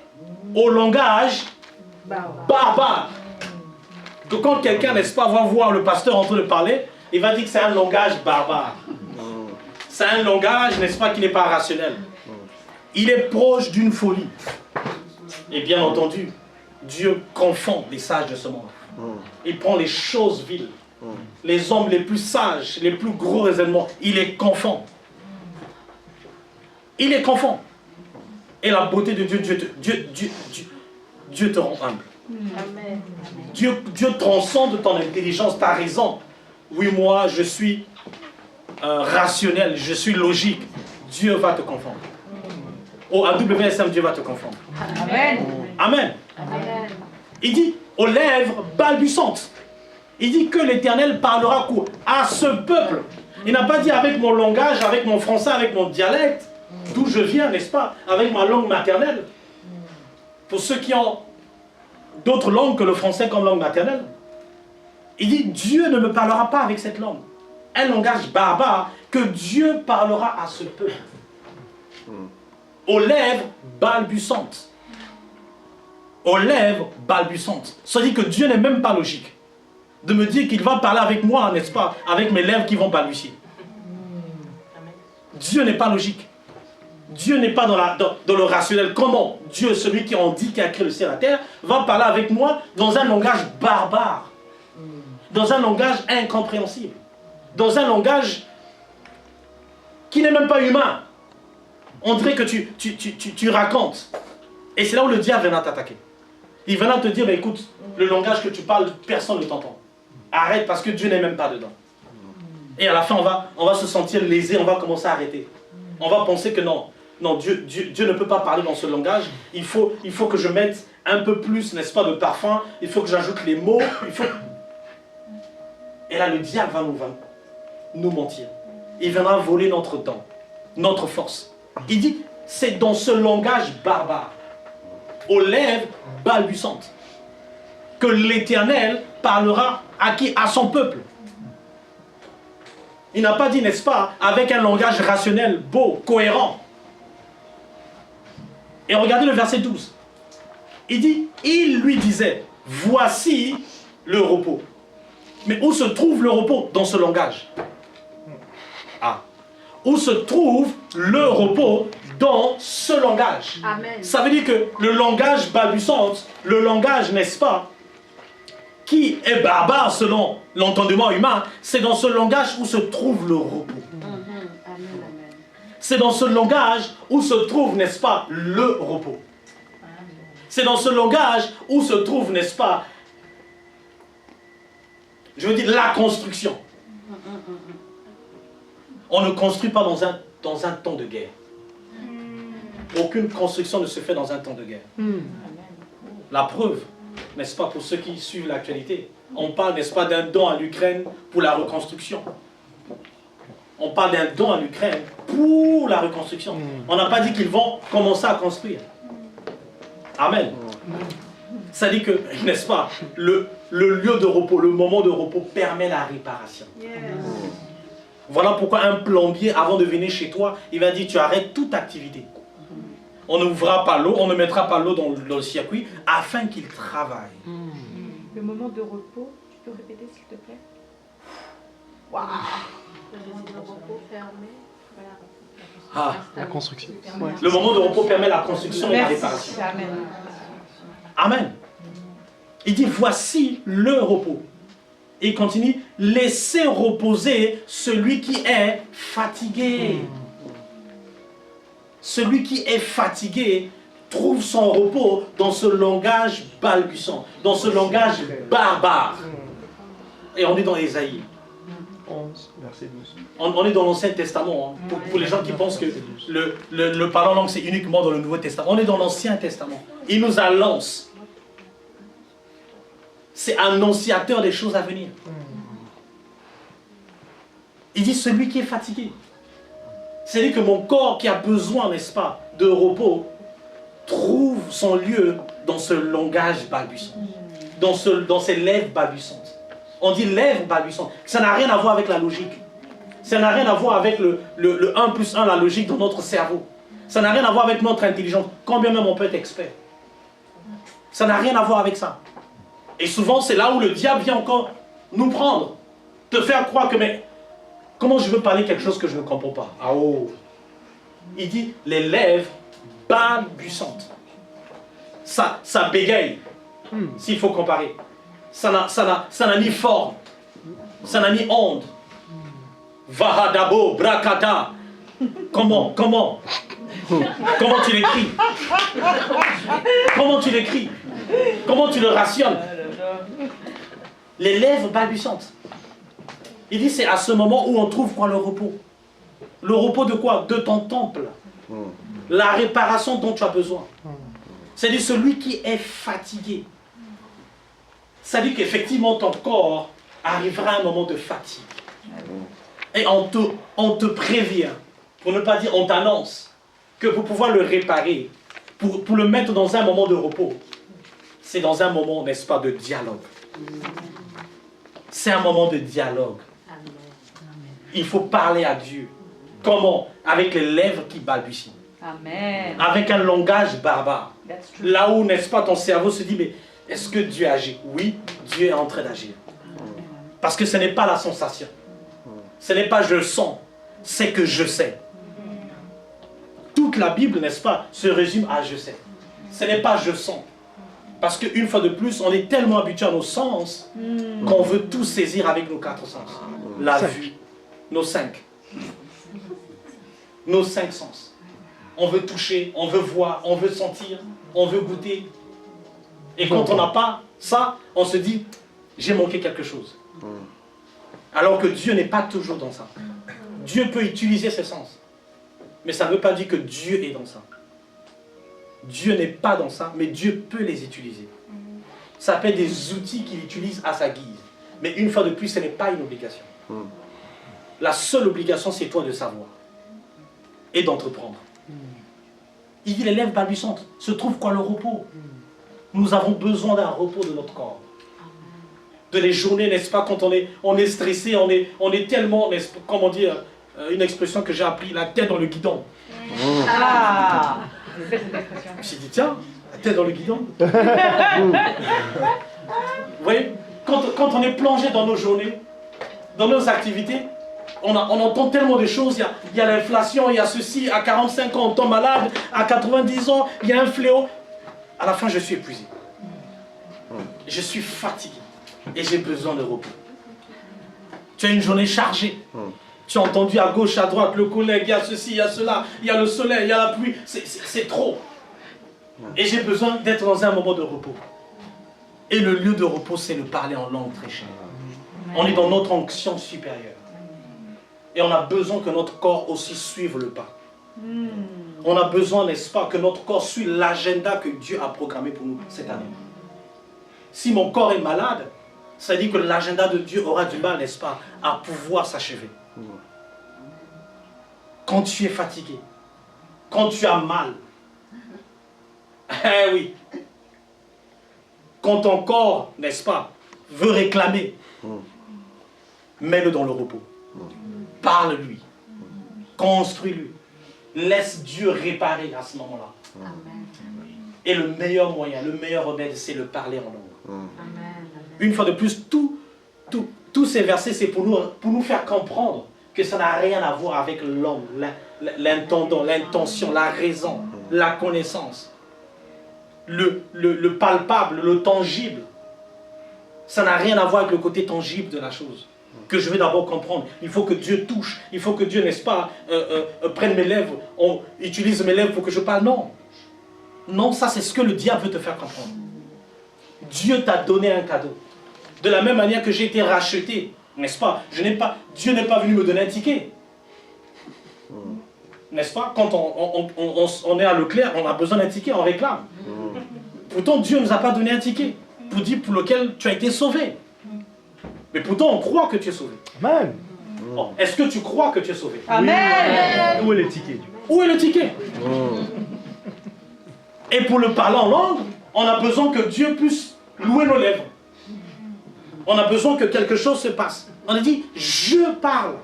au langage barbare. Que quand quelqu'un, n'est-ce pas, va voir le pasteur en train de parler, il va dire que c'est un langage barbare. C'est un langage, n'est-ce pas, qui n'est pas rationnel. Il est proche d'une folie. Et bien entendu, Dieu confond les sages de ce monde. Il prend les choses viles, les hommes les plus sages, les plus gros raisonnements, il les confond. Il les confond. Et la beauté de Dieu, Dieu te rend humble. Amen. Dieu transcende ton intelligence, ta raison. Oui, moi, je suis rationnel, je suis logique. Dieu va te confondre. Au AWSM, Dieu va te confondre. Amen. Amen. Amen. Il dit, aux lèvres balbutantes. Il dit que l'Éternel parlera à ce peuple. Il n'a pas dit avec mon langage, avec mon français, avec mon dialecte, d'où je viens, n'est-ce pas? Avec ma langue maternelle. Pour ceux qui ont d'autres langues que le français comme langue maternelle. Il dit, Dieu ne me parlera pas avec cette langue. Un langage barbare que Dieu parlera à ce peuple. Aux lèvres balbutantes. Aux lèvres balbutantes. Ça dit que Dieu n'est même pas logique. De me dire qu'il va parler avec moi, n'est-ce pas? Avec mes lèvres qui vont balbutier. Dieu n'est pas logique. Dieu n'est pas dans le rationnel. Comment Dieu, celui qui en dit, qui a créé le ciel et la terre, va parler avec moi dans un langage barbare, dans un langage incompréhensible, dans un langage qui n'est même pas humain. On dirait que tu racontes. Et c'est là où le diable viendra t'attaquer. Il viendra te dire, mais écoute, le langage que tu parles, personne ne t'entend. Arrête parce que Dieu n'est même pas dedans. Et à la fin, on va se sentir lésé, on va commencer à arrêter. On va penser que non, Dieu ne peut pas parler dans ce langage. Il faut que je mette un peu plus, n'est-ce pas, de parfum. Il faut que j'ajoute les mots. Et là, le diable va nous mentir. Il viendra voler notre temps, notre force. Il dit, c'est dans ce langage barbare, aux lèvres balbutantes, que l'Éternel parlera à qui? À son peuple. Il n'a pas dit, n'est-ce pas, avec un langage rationnel, beau, cohérent. Et regardez le verset 12. Il dit, il lui disait, voici le repos. Mais où se trouve le repos dans ce langage? Ah. Où se trouve le repos dans ce langage? Amen. Ça veut dire que le langage balbutant, le langage, n'est-ce pas, qui est barbare selon l'entendement humain, c'est dans ce langage où se trouve le repos. Amen. C'est dans ce langage où se trouve, n'est-ce pas, le repos. C'est dans ce langage où se trouve, n'est-ce pas, je veux dire, la construction. On ne construit pas dans un temps de guerre. Aucune construction ne se fait dans un temps de guerre. La preuve, n'est-ce pas, pour ceux qui suivent l'actualité, on parle, n'est-ce pas, d'un don à l'Ukraine pour la reconstruction. On parle d'un don à l'Ukraine pour la reconstruction. On n'a pas dit qu'ils vont commencer à construire. Amen. Ça dit que, n'est-ce pas, le lieu de repos, le moment de repos permet la réparation. Voilà pourquoi un plombier, avant de venir chez toi, il va dire, tu arrêtes toute activité. On n'ouvrira pas l'eau, on ne mettra pas l'eau dans le circuit, afin qu'il travaille. Le moment de repos, tu peux répéter s'il te plaît? Waouh. Le moment de repos fermé. Ah. La construction. Le moment de repos permet la construction et la réparation. Amen. Amen. Il dit, voici le repos. Et il continue, laissez reposer celui qui est fatigué. Celui qui est fatigué trouve son repos dans ce langage balbutiant, dans ce langage barbare. Et on est dans Ésaïe. 11, verset 12. On est dans l'Ancien Testament. Hein, pour les gens qui pensent que le parlant langue, c'est uniquement dans le Nouveau Testament. On est dans l'Ancien Testament. Il nous annonce. C'est annonciateur des choses à venir. Il dit, celui qui est fatigué. C'est-à-dire que mon corps qui a besoin, n'est-ce pas, de repos, trouve son lieu dans ce langage balbutiant, dans ces lèvres balbutantes. On dit lèvres balbutantes. Ça n'a rien à voir avec la logique. Ça n'a rien à voir avec le 1 plus 1, la logique dans notre cerveau. Ça n'a rien à voir avec notre intelligence, quand bien même on peut être expert. Ça n'a rien à voir avec ça. Et souvent, c'est là où le diable vient encore nous prendre, te faire croire que, mais comment je veux parler quelque chose que je ne comprends pas? Ah oh! Il dit les lèvres balbutantes. Ça bégaye. s'il faut comparer. Ça n'a ni forme, ça n'a ni onde. Vahadabo, Brakata. Comment tu l'écris? Comment tu l'écris? Comment tu le rationnes? Les lèvres balbutiantes. Il dit c'est à ce moment où on trouve quoi? Le repos. Le repos de quoi? De ton temple. La réparation dont tu as besoin. C'est-à-dire celui qui est fatigué. C'est-à-dire qu'effectivement ton corps arrivera à un moment de fatigue. Et on te prévient, pour ne pas dire on t'annonce, que pour pouvoir le réparer, pour le mettre dans un moment de repos, c'est dans un moment, n'est-ce pas, de dialogue. C'est un moment de dialogue. Il faut parler à Dieu. Comment? Avec les lèvres qui balbutient. Amen. Avec un langage barbare. Là où, n'est-ce pas, ton cerveau se dit, mais est-ce que Dieu agit? Oui, Dieu est en train d'agir. Parce que ce n'est pas la sensation. Ce n'est pas je sens, c'est que je sais. Toute la Bible, n'est-ce pas, se résume à je sais. Ce n'est pas je sens. Parce qu'une fois de plus, on est tellement habitué à nos sens qu'on veut tout saisir avec nos 4 sens. La vue, nos 5. Nos 5 sens. On veut toucher, on veut voir, on veut sentir, on veut goûter. Et quand on n'a pas ça, on se dit, j'ai manqué quelque chose. Alors que Dieu n'est pas toujours dans ça. Dieu peut utiliser ses sens. Mais ça ne veut pas dire que Dieu est dans ça. Dieu n'est pas dans ça, mais Dieu peut les utiliser. Ça peut être des outils qu'il utilise à sa guise. Mais une fois de plus, ce n'est pas une obligation. La seule obligation, c'est toi de savoir. Et d'entreprendre. Il dit les lèvres balbutiantes. Se trouve quoi? Le repos. Nous avons besoin d'un repos de notre corps. De les journées, n'est-ce pas, quand on est stressé, on est tellement, comment dire, une expression que j'ai appris, la tête dans le guidon. Ah, Je me suis dit, tiens, la tête dans le guidon. Vous voyez, quand on est plongé dans nos journées, dans nos activités, on entend tellement de choses. Il y a l'inflation, il y a ceci, à 45 ans on tombe malade, à 90 ans il y a un fléau. À la fin je suis épuisé. Je suis fatigué. Et j'ai besoin de repos. Tu as une journée chargée. Tu as entendu à gauche, à droite, le collègue, il y a ceci, il y a cela, il y a le soleil, il y a la pluie. C'est trop. Et j'ai besoin d'être dans un moment de repos. Et le lieu de repos, c'est de parler en langue très chère. On est dans notre onction supérieure. Et on a besoin que notre corps aussi suive le pas. On a besoin, n'est-ce pas, que notre corps suive l'agenda que Dieu a programmé pour nous cette année. Si mon corps est malade, ça dit que l'agenda de Dieu aura du mal, n'est-ce pas, à pouvoir s'achever. Quand tu es fatigué, quand tu as mal, eh oui, quand ton corps, n'est-ce pas, veut réclamer, mets-le dans le repos. Parle-lui, construis-lui, laisse Dieu réparer à ce moment-là. Et le meilleur moyen, le meilleur remède, c'est le parler en langue. Une fois de plus, tous ces versets, c'est pour nous faire comprendre que ça n'a rien à voir avec l'homme, l'intendant, l'intention, la raison, la connaissance, le palpable, le tangible. Ça n'a rien à voir avec le côté tangible de la chose. Que je vais d'abord comprendre. Il faut que Dieu touche. Il faut que Dieu, n'est-ce pas, prenne mes lèvres, utilise mes lèvres pour que je parle. Non. Non, ça c'est ce que le diable veut te faire comprendre. Dieu t'a donné un cadeau. De la même manière que j'ai été racheté, n'est-ce pas? Dieu n'est pas venu me donner un ticket. N'est-ce pas? Quand on est à Leclerc, on a besoin d'un ticket, on réclame. Pourtant, Dieu ne nous a pas donné un ticket pour lequel tu as été sauvé. Mais pourtant, on croit que tu es sauvé. Amen. Oh, est-ce que tu crois que tu es sauvé? Amen. Où est le ticket? Où est le ticket? Et pour le parler en langue, on a besoin que Dieu puisse louer nos lèvres. On a besoin que quelque chose se passe. On a dit, je parle.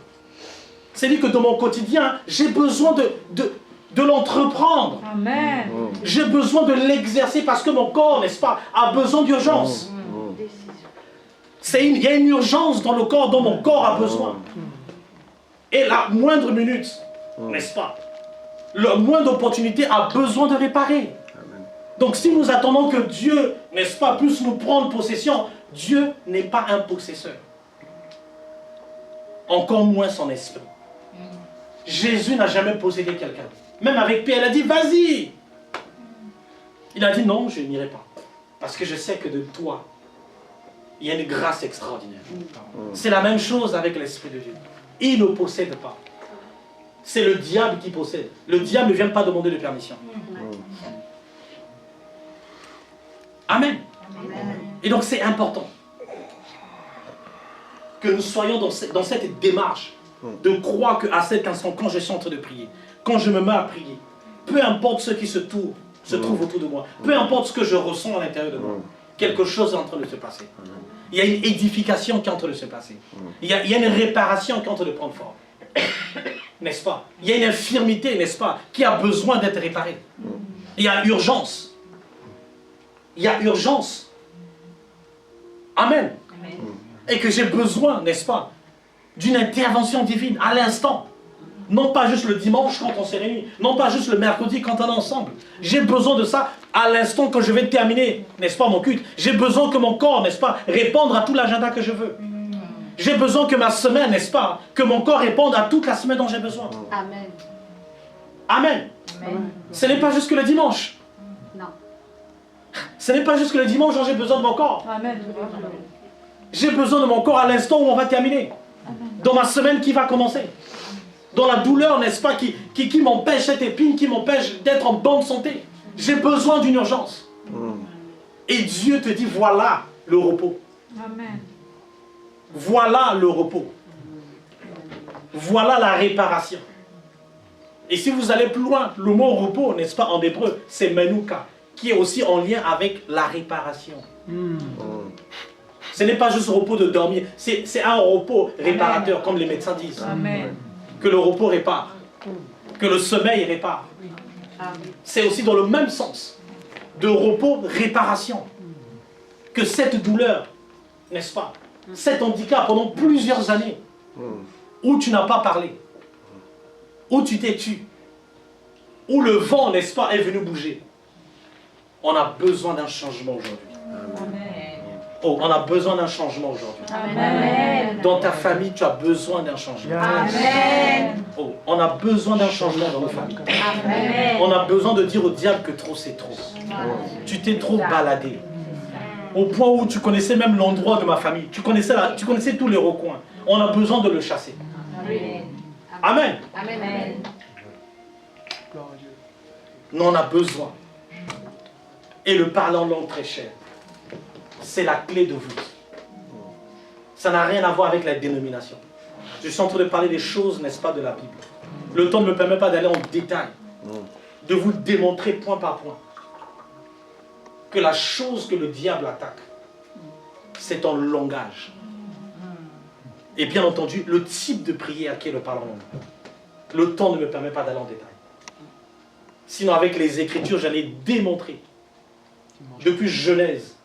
C'est-à-dire que dans mon quotidien, j'ai besoin de l'entreprendre. Amen. J'ai besoin de l'exercer parce que mon corps, n'est-ce pas, a besoin d'urgence. Il y a une urgence dans le corps dont mon corps a besoin. Et la moindre minute, n'est-ce pas, la moindre opportunité a besoin de réparer. Donc si nous attendons que Dieu n'est-ce pas, puisse nous prendre possession. Dieu n'est pas un possesseur. Encore moins son esprit. Jésus n'a jamais possédé quelqu'un. Même avec Pierre, il a dit, vas-y. Il a dit, non, je n'irai pas. Parce que je sais que de toi, il y a une grâce extraordinaire. C'est la même chose avec l'Esprit de Dieu. Il ne possède pas. C'est le diable qui possède. Le diable ne vient pas demander de permission. Amen. Et donc c'est important que nous soyons dans cette démarche de croire qu'à cet instant, quand je suis en train de prier, quand je me mets à prier, peu importe ce qui se trouve autour de moi, peu importe ce que je ressens à l'intérieur de moi, quelque chose est en train de se passer. Il y a une édification qui est en train de se passer. Il y a une réparation qui est en train de prendre forme. N'est-ce pas? Il y a une infirmité, n'est-ce pas, qui a besoin d'être réparée. Il y a urgence. Il y a urgence. Amen. Et que j'ai besoin, n'est-ce pas, d'une intervention divine à l'instant. Non pas juste le dimanche quand on s'est réunis, non pas juste le mercredi quand on est ensemble. J'ai besoin de ça à l'instant quand je vais terminer, n'est-ce pas, mon culte. J'ai besoin que mon corps, n'est-ce pas, réponde à tout l'agenda que je veux. J'ai besoin que ma semaine, n'est-ce pas, que mon corps réponde à toute la semaine dont j'ai besoin. Amen. Amen. Amen. Ce n'est pas juste que le dimanche. Non. Ce n'est pas juste que le dimanche dont j'ai besoin de mon corps. Amen. J'ai besoin de mon corps à l'instant où on va terminer. Dans ma semaine qui va commencer. Dans la douleur, n'est-ce pas, qui m'empêche, cette épine qui m'empêche d'être en bonne santé. J'ai besoin d'une urgence. Et Dieu te dit, voilà le repos. Amen. Voilà le repos. Voilà la réparation. Et si vous allez plus loin, le mot repos, n'est-ce pas, en hébreu, c'est menuka, qui est aussi en lien avec la réparation. Ce n'est pas juste repos de dormir, c'est un repos réparateur, comme les médecins disent. Amen. Que le repos répare, que le sommeil répare. C'est aussi dans le même sens, de repos, réparation. Que cette douleur, n'est-ce pas, cet handicap pendant plusieurs années, où tu n'as pas parlé, où tu t'es tu, où le vent, n'est-ce pas, est venu bouger. On a besoin d'un changement aujourd'hui. Oh, on a besoin d'un changement aujourd'hui. Amen. Dans ta famille, tu as besoin d'un changement. Amen. Oh, on a besoin d'un changement dans nos familles. Amen. On a besoin de dire au diable que trop c'est trop. Tu t'es trop baladé. Au point où tu connaissais même l'endroit de ma famille. Tu connaissais tous les recoins. On a besoin de le chasser. Amen. Amen. Nous on a besoin. Et le parler en langue très cher, c'est la clé de voûte. Ça n'a rien à voir avec la dénomination. Je suis en train de parler des choses, n'est-ce pas, de la Bible. Le temps ne me permet pas d'aller en détail, de vous démontrer point par point que la chose que le diable attaque, c'est ton langage. Et bien entendu, le type de prière qui est le parler en langue. Le temps ne me permet pas d'aller en détail. Sinon, avec les Écritures, j'allais démontrer, depuis Genèse,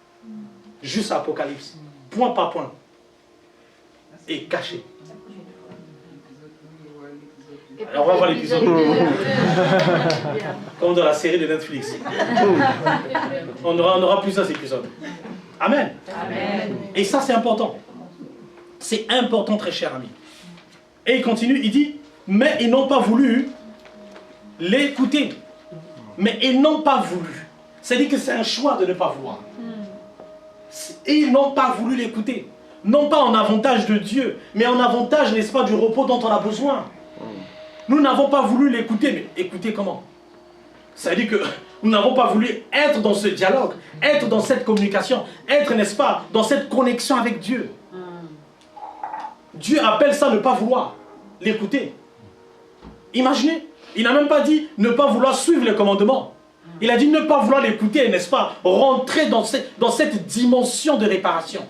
juste Apocalypse, point par point, et caché. Alors on va voir l'épisode. Comme dans la série de Netflix. On aura plusieurs épisodes. Amen. Amen. Et ça c'est important. C'est important, très cher ami. Et il continue, il dit, mais ils n'ont pas voulu l'écouter. Mais ils n'ont pas voulu. C'est-à-dire que c'est un choix de ne pas vouloir. Et ils n'ont pas voulu l'écouter. Non pas en avantage de Dieu, mais en avantage, n'est-ce pas, du repos dont on a besoin. Nous n'avons pas voulu l'écouter, mais écouter comment? C'est-à-dire que nous n'avons pas voulu être dans ce dialogue, être dans cette communication, être, n'est-ce pas, dans cette connexion avec Dieu. Dieu appelle ça ne pas vouloir l'écouter. Imaginez, il n'a même pas dit ne pas vouloir suivre les commandements. Il a dit ne pas vouloir l'écouter, n'est-ce pas, rentrer dans cette dimension de réparation.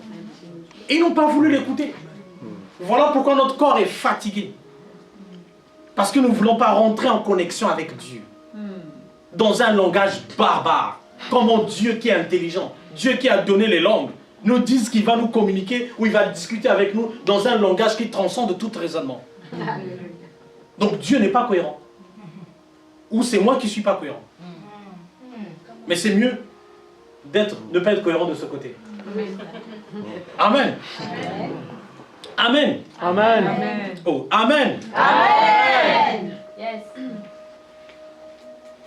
Ils n'ont pas voulu l'écouter. Voilà pourquoi notre corps est fatigué. Parce que nous ne voulons pas rentrer en connexion avec Dieu. Dans un langage barbare. Comment Dieu qui est intelligent, Dieu qui a donné les langues, nous dit qu'il va nous communiquer ou il va discuter avec nous dans un langage qui transcende tout raisonnement. Donc Dieu n'est pas cohérent. Ou c'est moi qui ne suis pas cohérent. Mais c'est mieux. N'est-ce pas? Parce que nous voulons rentrer dans cette dimension de réparation. Et quand Dieu nous parle, n'est-ce pas, de ne pas être cohérent de ce côté. Amen. Amen. Amen. Oh, Amen. Amen. Yes.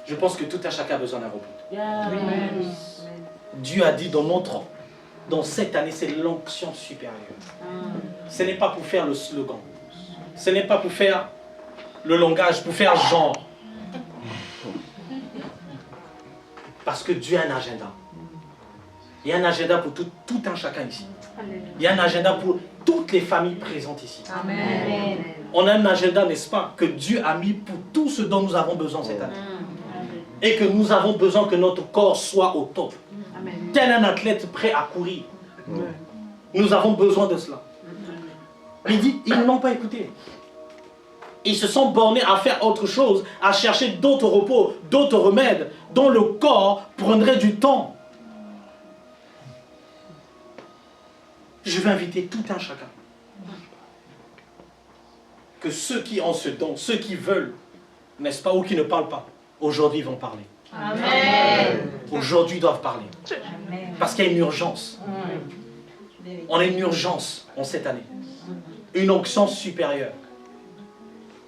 Je pense que tout un chacun a besoin d'un repos. Amen. Dieu a dit dans cette année, c'est l'onction supérieure. Ce n'est pas pour faire le slogan. Ce n'est pas pour faire le langage, pour faire genre. Parce que Dieu a un agenda. Il y a un agenda pour tout un chacun ici. Il y a un agenda pour toutes les familles présentes ici. Amen. On a un agenda, n'est-ce pas, que Dieu a mis pour tout ce dont nous avons besoin cette année. Et que nous avons besoin que notre corps soit au top. Tel un athlète prêt à courir. Nous avons besoin de cela. Il dit, ils n'ont pas écouté. Ils se sont bornés à faire autre chose, à chercher d'autres repos, d'autres remèdes, dont le corps prendrait du temps. Je vais inviter tout un chacun. Que ceux qui ont ce don, ceux qui veulent, n'est-ce pas, ou qui ne parlent pas, aujourd'hui vont parler. Amen. Aujourd'hui doivent parler. Parce qu'il y a une urgence. On a une urgence en cette année. Une onction supérieure.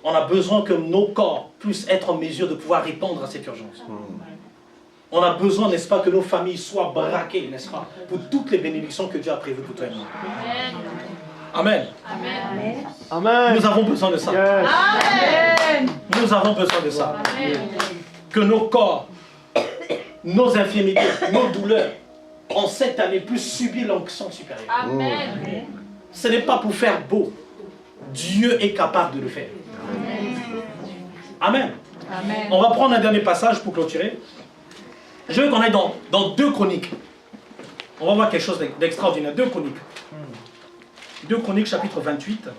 On a besoin que nos corps puissent être en mesure de pouvoir répondre à cette urgence. On a besoin, n'est-ce pas, que nos familles soient braquées, n'est-ce pas, pour toutes les bénédictions que Dieu a prévues pour toi et moi. Amen. Amen. Amen. Nous avons besoin de ça. Yes. Amen. Nous avons besoin de ça. Que nos corps, nos infirmités, nos douleurs, en cette année, puissent subir l'onction supérieure. Amen. Ce n'est pas pour faire beau. Dieu est capable de le faire. Amen. Amen. On va prendre un dernier passage pour clôturer. Je veux qu'on aille dans 2 Chroniques. On va voir quelque chose d'extraordinaire. 2 Chroniques. 2 Chroniques, chapitre 28.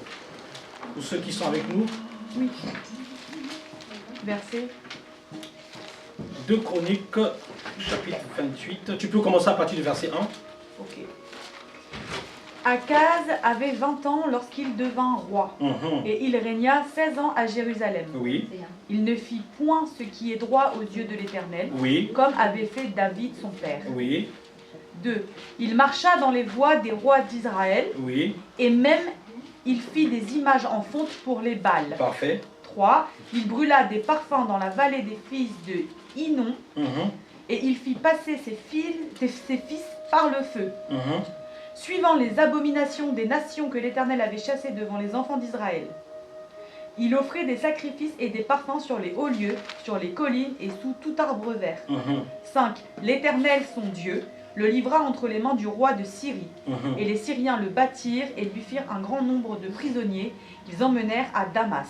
Pour ceux qui sont avec nous. Oui. Verset. 2 Chroniques, chapitre 28. Tu peux commencer à partir du verset 1. Ok. Akaz avait 20 ans lorsqu'il devint roi. Et il régna 16 ans à Jérusalem. Oui, Il ne fit point ce qui est droit aux yeux de l'Éternel, oui, comme avait fait David son père. oui, 2. Il marcha dans les voies des rois d'Israël, oui. et même il fit des images en fonte pour les Baals. Parfait. 3. Il brûla des parfums dans la vallée des fils de Hinnom, et il fit passer ses fils par le feu, suivant les abominations des nations que l'Éternel avait chassées devant les enfants d'Israël. Il offrait des sacrifices et des parfums sur les hauts lieux, sur les collines et sous tout arbre vert. 5. L'Éternel, son Dieu, le livra entre les mains du roi de Syrie. Et les Syriens le battirent et lui firent un grand nombre de prisonniers qu'ils emmenèrent à Damas.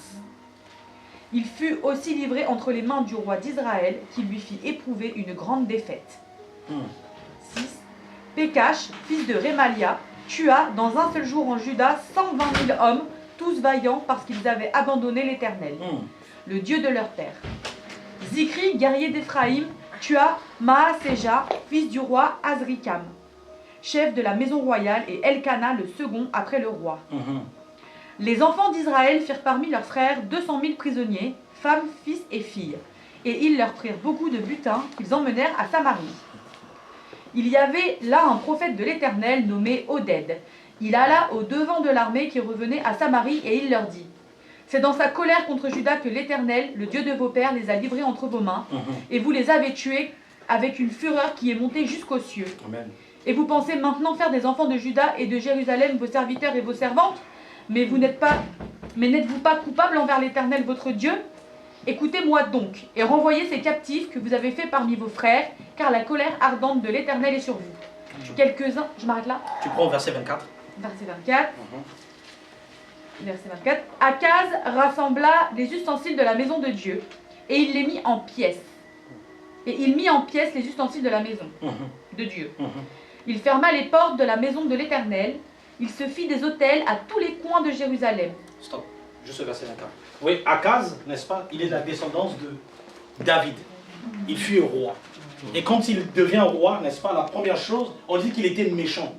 Il fut aussi livré entre les mains du roi d'Israël, qui lui fit éprouver une grande défaite. 6. Pécache, fils de Rémalia, tua dans un seul jour en Juda 120 000 hommes, tous vaillants parce qu'ils avaient abandonné l'Éternel, le Dieu de leur père. Zikri, guerrier d'Éphraïm, tua Maaséja, fils du roi Azrikam, chef de la maison royale, et Elkana, le second après le roi. Les enfants d'Israël firent parmi leurs frères 200 000 prisonniers, femmes, fils et filles, et ils leur prirent beaucoup de butin qu'ils emmenèrent à Samarie. Il y avait là un prophète de l'Éternel nommé Oded. Il alla au devant de l'armée qui revenait à Samarie et il leur dit: c'est dans sa colère contre Juda que l'Éternel, le Dieu de vos pères, les a livrés entre vos mains, et vous les avez tués avec une fureur qui est montée jusqu'aux cieux. Amen. Et vous pensez maintenant faire des enfants de Juda et de Jérusalem vos serviteurs et vos servantes? Mais n'êtes-vous pas coupable envers l'Éternel votre Dieu? Écoutez-moi donc, et renvoyez ces captifs que vous avez faits parmi vos frères, car la colère ardente de l'Éternel est sur vous. Quelques-uns, je m'arrête là. Tu prends au verset 24. Verset 24. Verset 24. Akaz rassembla les ustensiles de la maison de Dieu, et il les mit en pièces. Et il mit en pièces les ustensiles de la maison de Dieu. Il ferma les portes de la maison de l'Éternel. Il se fit des autels à tous les coins de Jérusalem. Stop. Juste le verset 24. Oui, Akaz, n'est-ce pas, il est de la descendance de David. Il fut roi. Et quand il devient roi, n'est-ce pas, la première chose, on dit qu'il était méchant.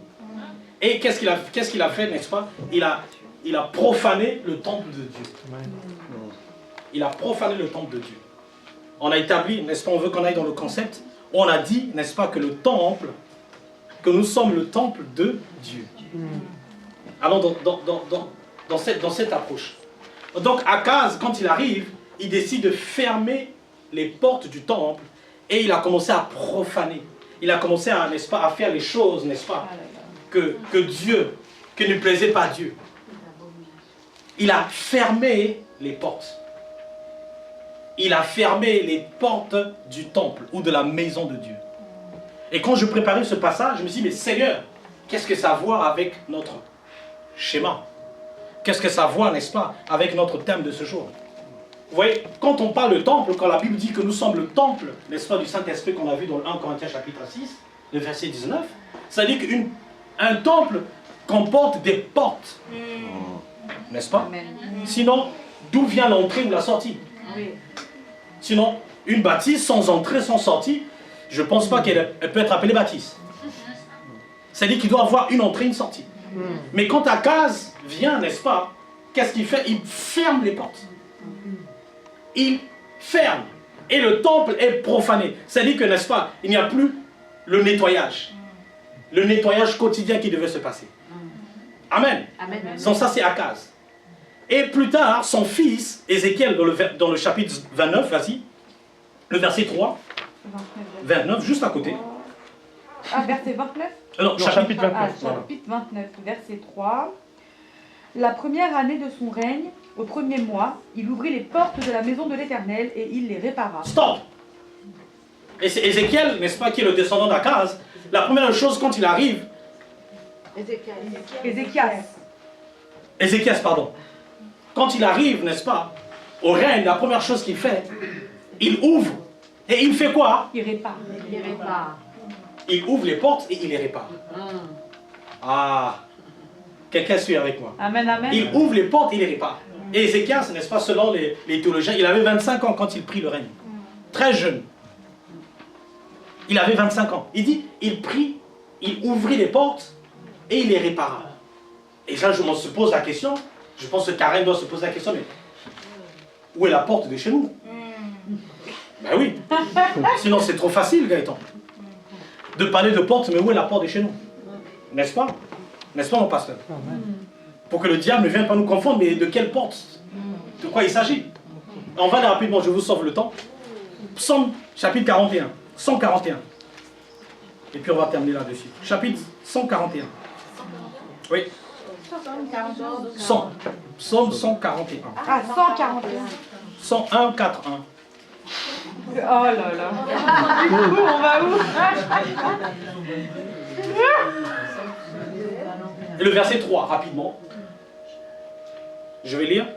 Et qu'est-ce qu'il a fait, n'est-ce pas? Il a profané le temple de Dieu. Il a profané le temple de Dieu. On a établi, n'est-ce pas, on veut qu'on aille dans le concept, on a dit, n'est-ce pas, que le temple, que nous sommes le temple de Dieu. Alors, dans cette approche. Donc, Akaz, quand il arrive, il décide de fermer les portes du temple et il a commencé à profaner. Il a commencé à, n'est-ce pas, à faire les choses, n'est-ce pas, que Dieu, que ne plaisait pas Dieu. Il a fermé les portes. Il a fermé les portes du temple ou de la maison de Dieu. Et quand je préparais ce passage, je me suis dit, mais Seigneur, qu'est-ce que ça a à voir avec notre schéma? Qu'est-ce que ça a à voir, n'est-ce pas, avec notre thème de ce jour? Vous voyez, quand on parle de temple, quand la Bible dit que nous sommes le temple, n'est-ce pas, du Saint-Esprit qu'on a vu dans le 1 Corinthiens chapitre 6, le verset 19, ça dit qu'un temple comporte des portes. N'est-ce pas? Sinon, d'où vient l'entrée ou la sortie? Sinon, une bâtisse sans entrée, sans sortie, je ne pense pas qu'elle peut être appelée bâtisse. C'est-à-dire qu'il doit avoir une entrée, une sortie. Mais quand Akaz vient, n'est-ce pas, qu'est-ce qu'il fait? Il ferme les portes. Il ferme. Et le temple est profané. C'est-à-dire que, n'est-ce pas, il n'y a plus le nettoyage. Le nettoyage quotidien qui devait se passer. Amen. Amen. Donc ça, c'est Akaz. Et plus tard, son fils, Ézéchiel, dans le chapitre 29, vas-y, le verset 3, 29, juste à côté. Ah, verset 29? Non, chapitre 29. Ah, chapitre 29, verset 3. La première année de son règne, au premier mois, il ouvrit les portes de la maison de l'Éternel et il les répara. Stop! Et c'est Ézéchiel, n'est-ce pas, qui est le descendant d'Akaz. La première chose quand il arrive... Ézéchias, pardon. Quand il arrive, n'est-ce pas, au règne, la première chose qu'il fait, il ouvre. Et il fait quoi? Il répare. Il ouvre les portes et il les répare. Ah, quelqu'un suit avec moi. Amen, amen. Il ouvre les portes et il les répare. Et Ézéchias, n'est-ce pas, selon les théologiens, il avait 25 ans quand il prit le règne. Très jeune. Il avait 25 ans. Il dit, il prit, il ouvrit les portes et il les répara. Et là, je me pose la question, je pense que Karen doit se poser la question, mais où est la porte de chez nous? Ben oui. Sinon, c'est trop facile, Gaëtan, de parler de porte, mais où est la porte de chez nous? N'est-ce pas? N'est-ce pas, mon pasteur? Pour que le diable ne vienne pas nous confondre, mais de quelle porte? De quoi il s'agit? On va aller rapidement, je vous sauve le temps. Psaume, chapitre 41, 141. Et puis on va terminer là-dessus. Chapitre 141. Oui. 100. Psaume 141. Ah, 141. 101, 4, 1. Oh là là. Du coup, on va où? Et le verset 3, rapidement. Je vais lire.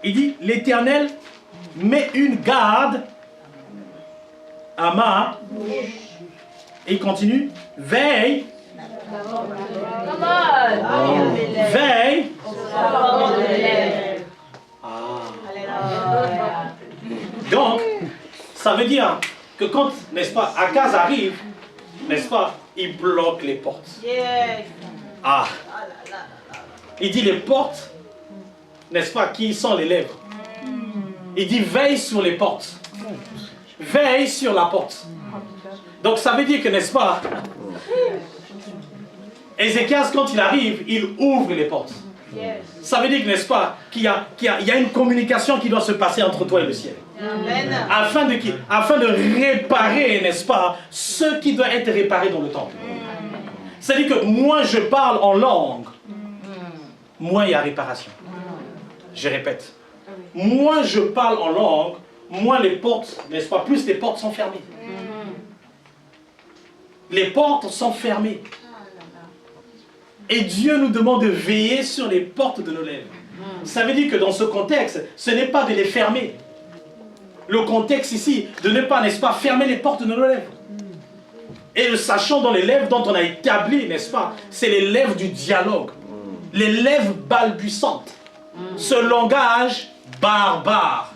Il dit, l'Éternel met une garde à ma... Et il continue. Veille. Veille. Donc, ça veut dire que quand, n'est-ce pas, Akaz arrive, n'est-ce pas, il bloque les portes. Ah. Il dit les portes, n'est-ce pas, qui sont les lèvres. Il dit veille sur les portes. Veille sur la porte. Donc ça veut dire que, n'est-ce pas, Ézéchias, quand il arrive, il ouvre les portes. Ça veut dire que, n'est-ce pas, qu'il y a une communication qui doit se passer entre toi et le ciel. Afin de réparer, n'est-ce pas, ce qui doit être réparé dans le temple. C'est-à-dire que moins je parle en langue, moins il y a réparation. Je répète. Moins je parle en langue, moins les portes, n'est-ce pas, plus les portes sont fermées. Les portes sont fermées. Et Dieu nous demande de veiller sur les portes de nos lèvres. Ça veut dire que dans ce contexte, ce n'est pas de les fermer. Le contexte ici, de ne pas, n'est-ce pas, fermer les portes de nos lèvres. Et le sachant dans les lèvres dont on a établi, n'est-ce pas, c'est les lèvres du dialogue. Les lèvres balbutiantes. Ce langage barbare.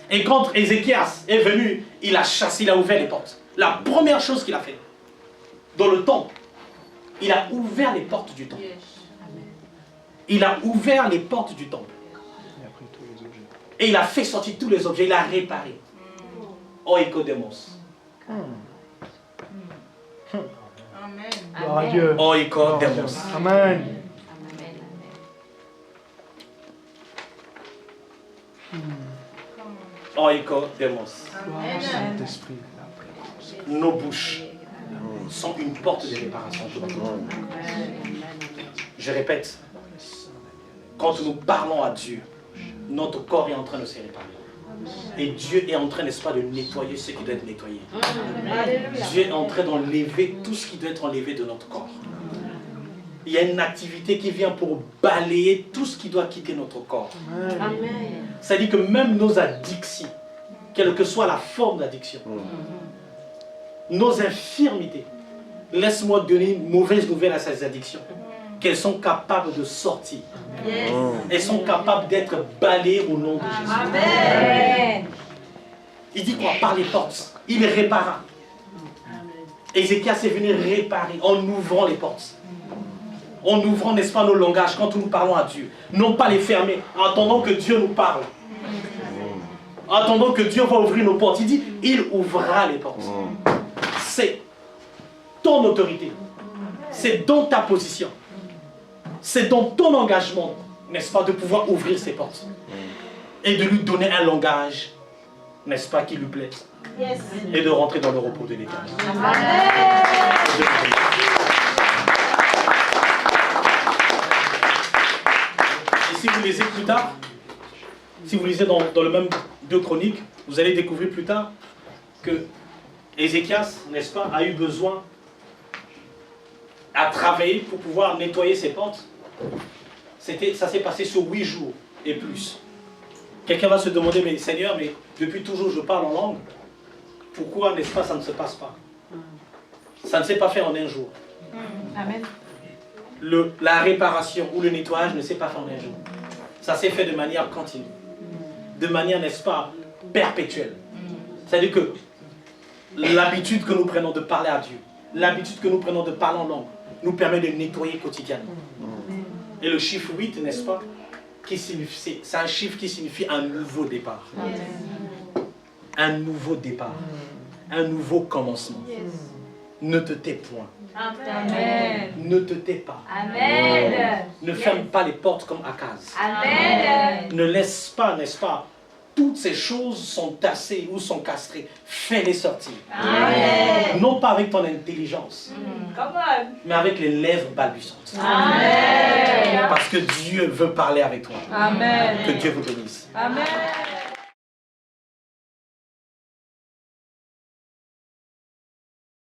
Et quand Ézéchias est venu, il a chassé, il a ouvert les portes. La première chose qu'il a fait, dans le temple, il a ouvert les portes du temple. Il a ouvert les portes du temple. Et il a fait sortir tous les objets, il a réparé. Oikodemos. Gloire à Dieu. Oiko demos. Amen. Oiko demos. Gloire au Saint-Esprit. Nos bouches sont une porte de réparation. Je répète, quand nous parlons à Dieu, notre corps est en train de se réparer. Et Dieu est en train, n'est-ce pas, de nettoyer ce qui doit être nettoyé. Dieu est en train d'enlever tout ce qui doit être enlevé de notre corps. Il y a une activité qui vient pour balayer tout ce qui doit quitter notre corps. C'est-à-dire que même nos addictions, quelle que soit la forme d'addiction, nos infirmités, laisse-moi donner une mauvaise nouvelle à ces addictions, qu'elles sont capables de sortir. Elles sont capables d'être balayées au nom de Jésus. Amen. Il dit quoi? Par les portes. Il répara. Ézéchias est venu réparer en ouvrant les portes. En ouvrant, n'est-ce pas, nos langages quand nous parlons à Dieu. Non pas les fermer, en attendant que Dieu nous parle. En attendant que Dieu va ouvrir nos portes. Il dit, il ouvrira les portes. C'est ton autorité. C'est dans ta position. C'est dans ton engagement, n'est-ce pas, de pouvoir ouvrir ces portes. Et de lui donner un langage, n'est-ce pas, qui lui plaît. Et de rentrer dans le repos de l'Éternel. Et si vous lisez plus tard, si vous lisez dans le même 2 Chroniques, vous allez découvrir plus tard que Ézéchias, n'est-ce pas, a eu besoin à travailler pour pouvoir nettoyer ses portes. Ça s'est passé sur 8 jours et plus. Quelqu'un va se demander, mais Seigneur, mais depuis toujours je parle en langue. Pourquoi, n'est-ce pas, ça ne se passe pas? Ça ne s'est pas fait en un jour. Amen. La réparation ou le nettoyage ne s'est pas fait en un jour. Ça s'est fait de manière continue. De manière, n'est-ce pas, perpétuelle. C'est-à-dire que l'habitude que nous prenons de parler à Dieu, l'habitude que nous prenons de parler en langue, nous permet de nettoyer quotidiennement. Et le chiffre 8, n'est-ce pas, c'est un chiffre qui signifie un nouveau départ. Un nouveau départ. Un nouveau commencement. Ne te tais point. Amen. Ne te tais pas. Amen. Ne ferme pas les portes comme Akaz. Amen. Ne laisse pas, n'est-ce pas, toutes ces choses sont tassées ou sont castrées. Fais-les sortir. Amen. Non pas avec ton intelligence, mais avec les lèvres balbutiantes. Amen. Parce que Dieu veut parler avec toi. Amen. Que Dieu vous bénisse. Amen.